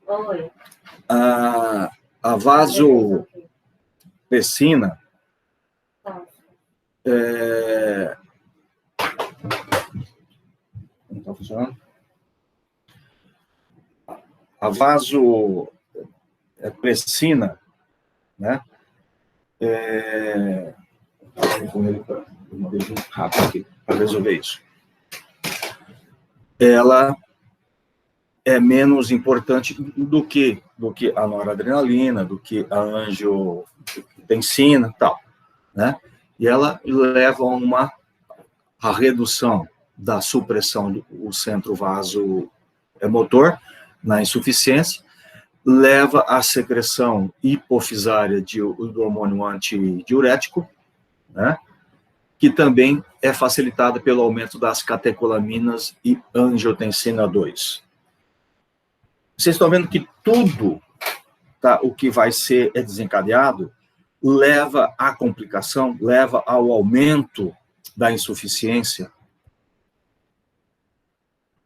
Oi. A vasopressina não está funcionando? A vasopressina, né? Rápido aqui para resolver isso. Ela é menos importante do que a noradrenalina, do que a angiotensina, tal, né? E ela leva a redução da supressão do centro vasomotor na insuficiência, leva à secreção hipofisária do hormônio antidiurético, né? Que também é facilitada pelo aumento das catecolaminas e angiotensina 2. Vocês estão vendo que tudo, tá, o que vai ser desencadeado leva à complicação, leva ao aumento da insuficiência.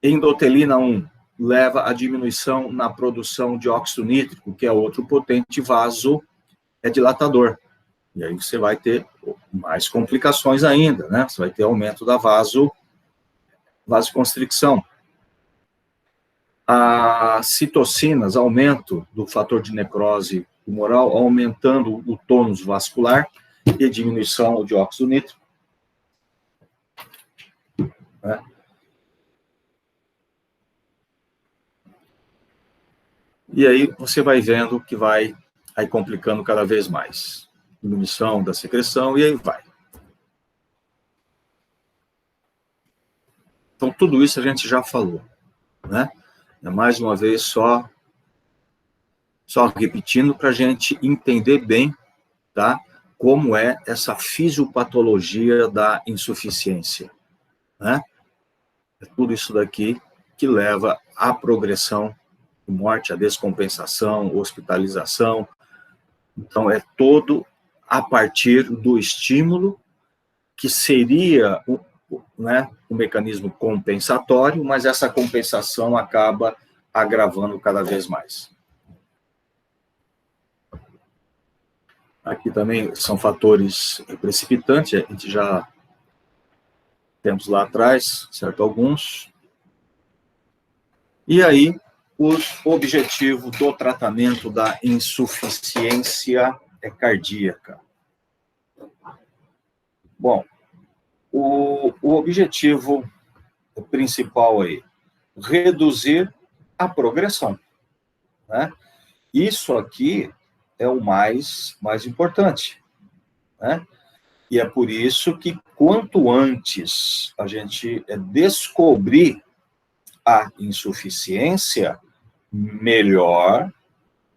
Endotelina 1 leva à diminuição na produção de óxido nítrico, que é outro potente vasodilatador. E aí você vai ter mais complicações ainda, né? Você vai ter aumento da vasoconstricção. As citocinas, aumento do fator de necrose tumoral, aumentando o tônus vascular e diminuição de óxido nítrico. Né? E aí você vai vendo que vai aí complicando cada vez mais. Diminuição da secreção e aí vai. Então, tudo isso a gente já falou, né? Mais uma vez, só repetindo para a gente entender bem, tá? Como é essa fisiopatologia da insuficiência, né? É tudo isso daqui que leva à progressão de morte, à descompensação, hospitalização. Então, é todo a partir do estímulo que seria né, um mecanismo compensatório, mas essa compensação acaba agravando cada vez mais. Aqui também são fatores precipitantes, a gente já temos lá atrás, certo? Alguns. E aí, o objetivo do tratamento da insuficiência cardíaca. Bom, o objetivo principal aí, reduzir a progressão, né? Isso aqui é o mais importante, né? E é por isso que quanto antes a gente descobrir a insuficiência, melhor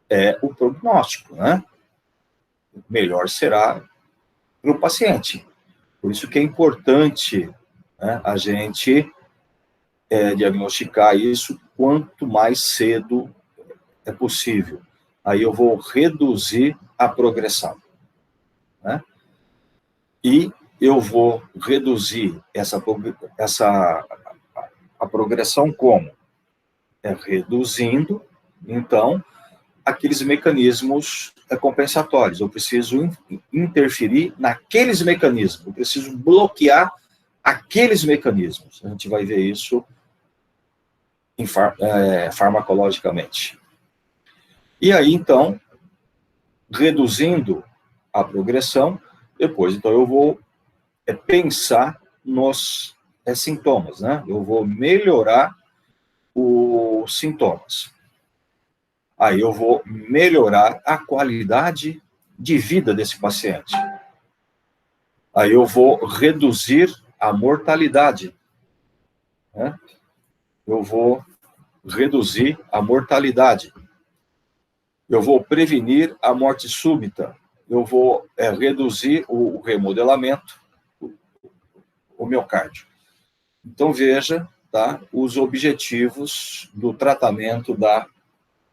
é o prognóstico, né? Melhor será para o paciente. Por isso que é importante, né, a gente diagnosticar isso quanto mais cedo é possível. Aí eu vou reduzir a progressão, né? E eu vou reduzir a progressão como? Reduzindo, então, aqueles mecanismos compensatórios. Eu preciso interferir naqueles mecanismos, eu preciso bloquear aqueles mecanismos. A gente vai ver isso farmacologicamente. E aí, então, reduzindo a progressão, depois, então, eu vou pensar nos sintomas, né? Eu vou melhorar os sintomas. Aí eu vou melhorar a qualidade de vida desse paciente. Aí eu vou reduzir a mortalidade, né? Eu vou reduzir a mortalidade. Eu vou prevenir a morte súbita. Eu vou reduzir o remodelamento, o miocárdio. Então, veja, tá, os objetivos do tratamento da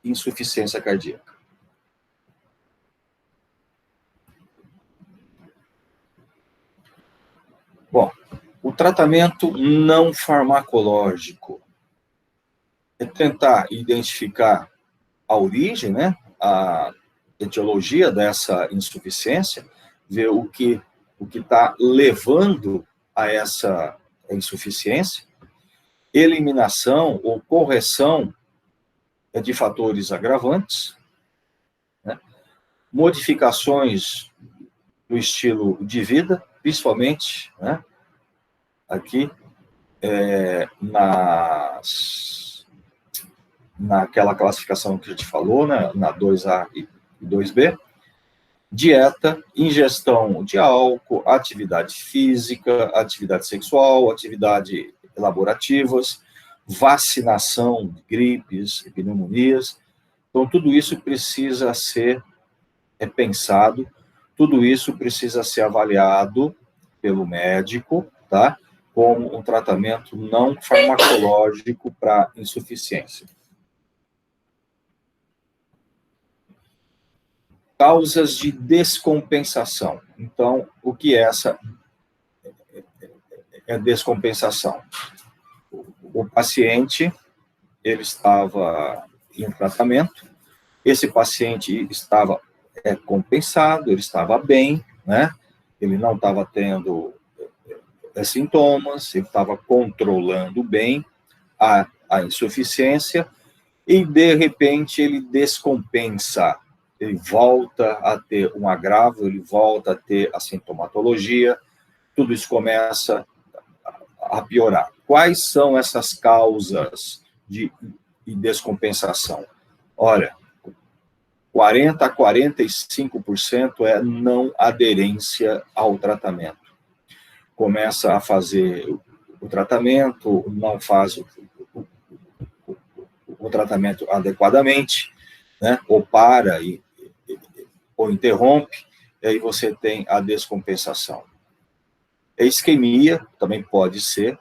insuficiência cardíaca. Bom, o tratamento não farmacológico é tentar identificar a origem, né, etiologia dessa insuficiência, ver o que está levando a essa insuficiência, eliminação ou correção de fatores agravantes, né? Modificações do estilo de vida, principalmente, né? Aqui, naquela classificação que a gente falou, né? Na 2A e 2B, dieta, ingestão de álcool, atividade física, atividade sexual, atividade laborativas, vacinação de gripes e pneumonias. Então, tudo isso precisa ser pensado, tudo isso precisa ser avaliado pelo médico, tá? Como um tratamento não farmacológico para insuficiência. Causas de descompensação. Então, o que é essa descompensação? O paciente, ele estava em tratamento, esse paciente estava compensado, ele estava bem, né? Ele não estava tendo sintomas, ele estava controlando bem a insuficiência, e, de repente, ele descompensa. Ele volta a ter um agravo, ele volta a ter a sintomatologia, tudo isso começa a piorar. Quais são essas causas de descompensação? Olha, 40% a 45% é não aderência ao tratamento. Começa a fazer o tratamento, não faz o tratamento adequadamente, né? Ou para ou interrompe, e aí você tem a descompensação. A isquemia também pode ser,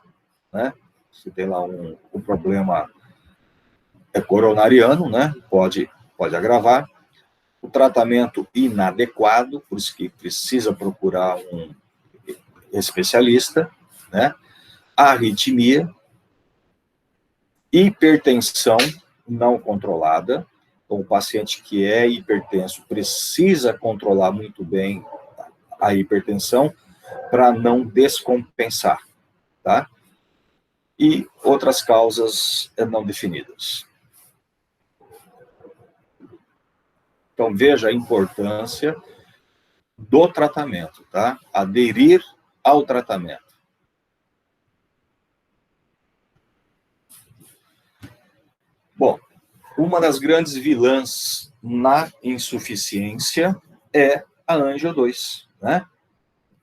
né? Você tem lá um problema coronariano, né? Pode agravar. O tratamento inadequado, por isso que precisa procurar um especialista, né? Arritmia, hipertensão não controlada. Então, o paciente que é hipertenso precisa controlar muito bem a hipertensão para não descompensar, tá? E outras causas não definidas. Então, veja a importância do tratamento, tá? Aderir ao tratamento. Bom, uma das grandes vilãs na insuficiência é a Angio 2, né?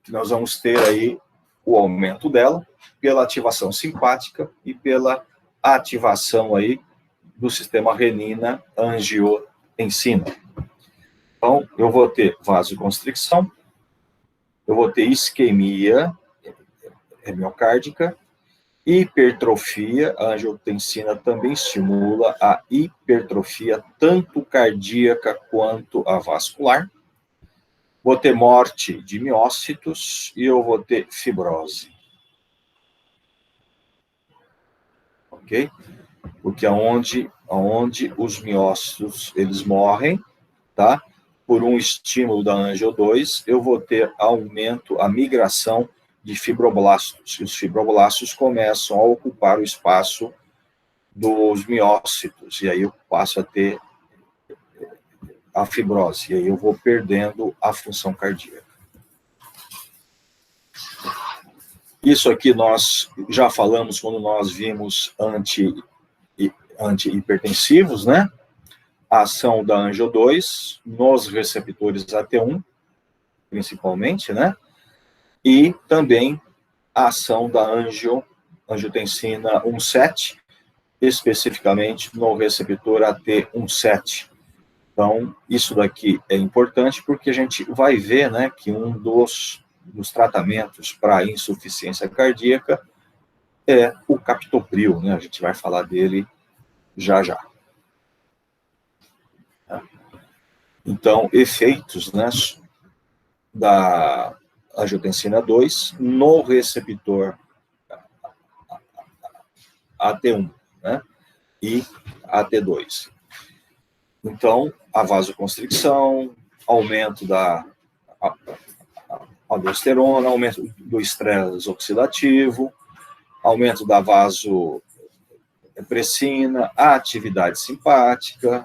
Que nós vamos ter aí o aumento dela pela ativação simpática e pela ativação aí do sistema renina-angiotensina. Então, eu vou ter vasoconstricção, eu vou ter isquemia miocárdica, hipertrofia. A angiotensina também estimula a hipertrofia tanto cardíaca quanto a vascular. Vou ter morte de miócitos e eu vou ter fibrose. Ok? Porque aonde os miócitos, eles morrem, tá? Por um estímulo da Angio 2, eu vou ter aumento, a migração de fibroblastos. E os fibroblastos começam a ocupar o espaço dos miócitos. E aí eu passo a ter a fibrose. E aí eu vou perdendo a função cardíaca. Isso aqui nós já falamos quando nós vimos antihipertensivos, né? A ação da Angio 2 nos receptores AT1, principalmente, né? E também a ação da angiotensina 1,7, especificamente no receptor AT1,7. Então, isso daqui é importante porque a gente vai ver, né, que um dos tratamentos para insuficiência cardíaca é o captopril, né? A gente vai falar dele já já. Então, efeitos, né, da angiotensina 2 no receptor AT1, né, e AT2. Então, a vasoconstricção, aumento da aldosterona, aumento do estresse oxidativo, aumento da vasopressina, a atividade simpática,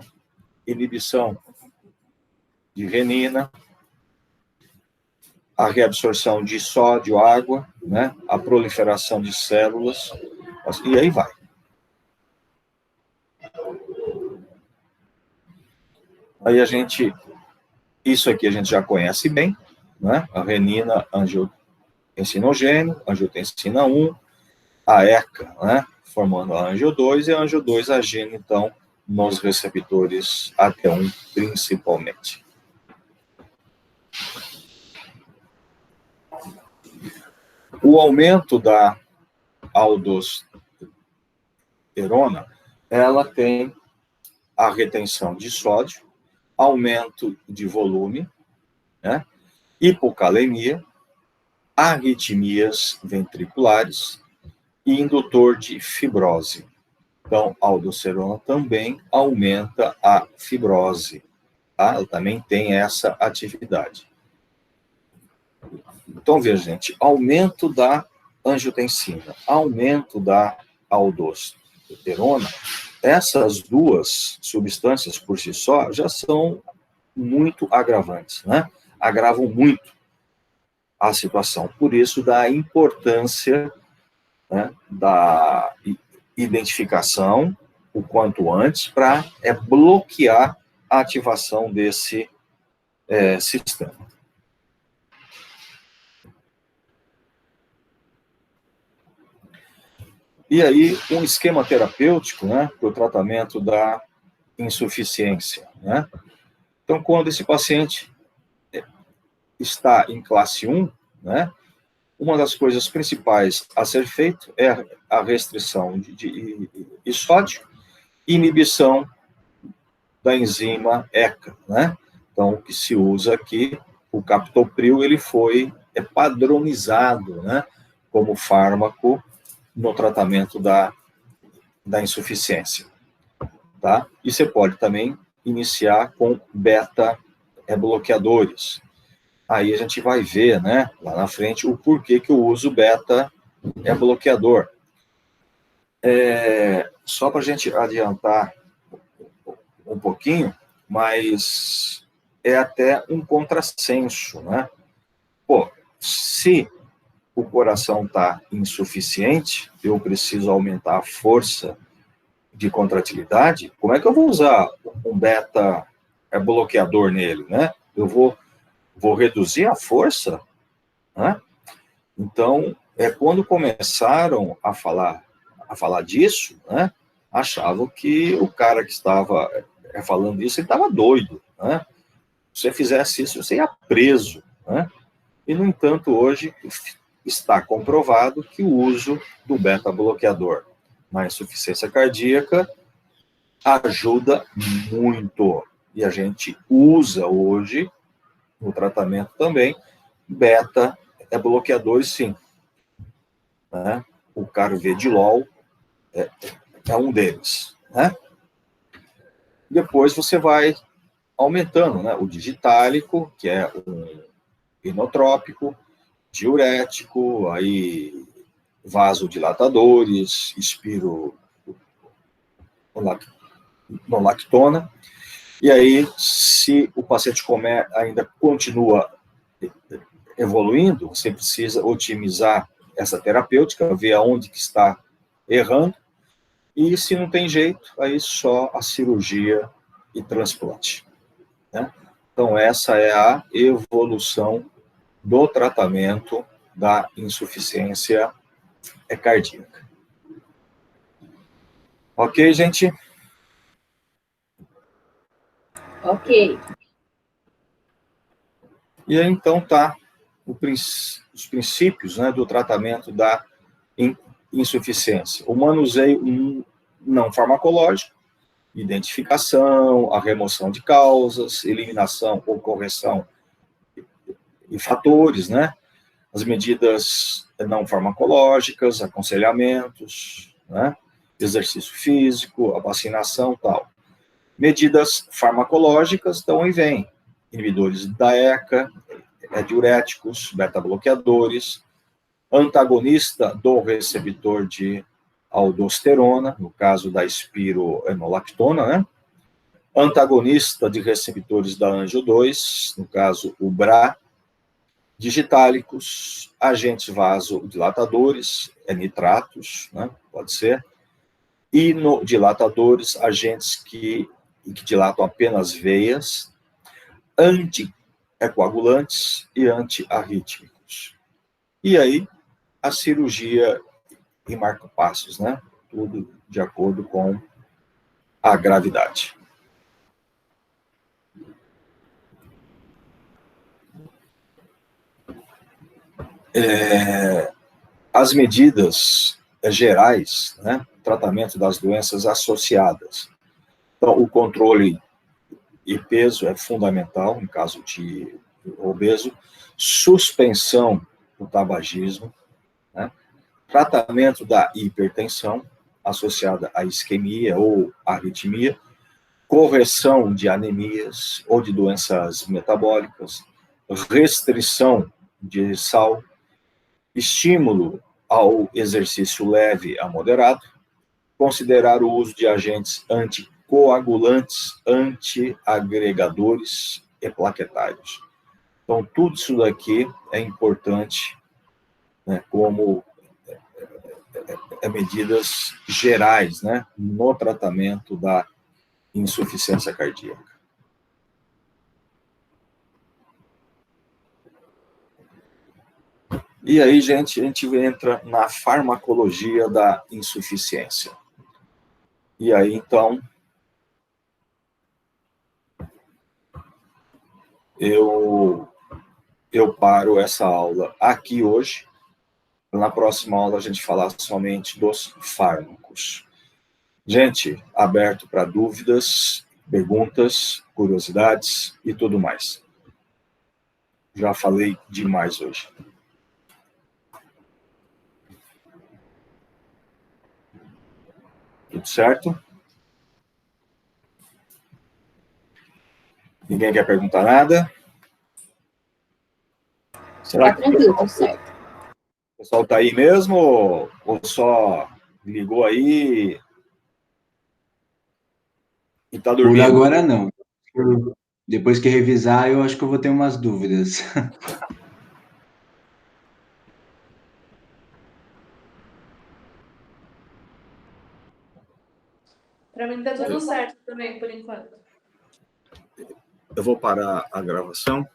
inibição de renina, a reabsorção de sódio, água, né, a proliferação de células, e aí vai. Aí isso aqui a gente já conhece bem, né? A renina, angiotensinogênio, angiotensina 1, a ECA, né? Formando a angio 2 e a angio 2 agindo, então, nos receptores AT1, principalmente. O aumento da aldosterona, ela tem a retenção de sódio, aumento de volume, né? Hipocalemia, arritmias ventriculares e indutor de fibrose. Então, a aldosterona também aumenta a fibrose, tá? Ela também tem essa atividade. Então, veja, gente, aumento da angiotensina, aumento da aldosterona, essas duas substâncias por si só já são muito agravantes, né? Agravam muito a situação. Por isso, da importância, né, da identificação o quanto antes para bloquear a ativação desse sistema. E aí, um esquema terapêutico, né, para o tratamento da insuficiência, né? Então, quando esse paciente está em classe 1, né, uma das coisas principais a ser feito é a restrição de sódio e inibição da enzima ECA, né? Então, o que se usa aqui, o captopril, ele foi padronizado, né, como fármaco no tratamento da insuficiência, tá? E você pode também iniciar com beta-bloqueadores. Aí a gente vai ver, né, lá na frente, o porquê que eu uso beta-bloqueador. Só para a gente adiantar um pouquinho, mas é até um contrassenso, né? Pô, se o coração está insuficiente, eu preciso aumentar a força de contratilidade, como é que eu vou usar um beta-bloqueador nele, né? Eu vou reduzir a força, né? Então, quando começaram a falar disso, né, achavam que o cara que estava falando isso, ele estava doido, né? Se você fizesse isso, você ia preso, né? E, no entanto, hoje está comprovado que o uso do beta-bloqueador na insuficiência cardíaca ajuda muito. E a gente usa hoje, no tratamento também, beta-bloqueadores, sim. Né? O carvedilol é um deles, né? Depois você vai aumentando, né? O digitálico, que é um inotrópico, diurético, aí vasodilatadores, espironolactona. E aí, se o paciente ainda continua evoluindo, você precisa otimizar essa terapêutica, ver aonde que está errando, e se não tem jeito, aí só a cirurgia e transplante, né? Então, essa é a evolução do tratamento da insuficiência cardíaca. Ok, gente? Ok. E aí, então, tá os princípios, né, do tratamento da insuficiência. O manuseio não farmacológico, identificação, a remoção de causas, eliminação ou correção de fatores, né? As medidas não farmacológicas, aconselhamentos, né? Exercício físico, a vacinação, tal. Medidas farmacológicas, então, aí vem inibidores da ECA, diuréticos, beta-bloqueadores, antagonista do receptor de aldosterona, no caso da espironolactona, né? Antagonista de receptores da angio-2, no caso o BRA, digitálicos, agentes vasodilatadores, nitratos, né? Pode ser, inodilatadores, agentes que dilatam apenas veias, anticoagulantes e antiarrítmicos. E aí, a cirurgia em marca-passos, né? Tudo de acordo com a gravidade. As medidas gerais, né? Tratamento das doenças associadas. Então, o controle e peso é fundamental, em caso de obeso. Suspensão do tabagismo, né? Tratamento da hipertensão associada à isquemia ou arritmia, correção de anemias ou de doenças metabólicas, restrição de sal, estímulo ao exercício leve a moderado, considerar o uso de agentes anticoagulantes, antiagregadores e plaquetários. Então, tudo isso daqui é importante, né, como medidas gerais, né, no tratamento da insuficiência cardíaca. E aí, gente, a gente entra na farmacologia da insuficiência. E aí, então, eu paro essa aula aqui hoje. Na próxima aula, a gente falar somente dos fármacos. Gente, aberto para dúvidas, perguntas, curiosidades e tudo mais. Já falei demais hoje. Tudo certo? Ninguém quer perguntar nada? Será que tranquilo, tudo certo. O pessoal está aí mesmo ou só ligou aí e está dormindo? Por agora, não. Depois que revisar, eu acho que eu vou ter umas dúvidas. Para mim tá tudo certo também, por enquanto. Eu vou parar a gravação.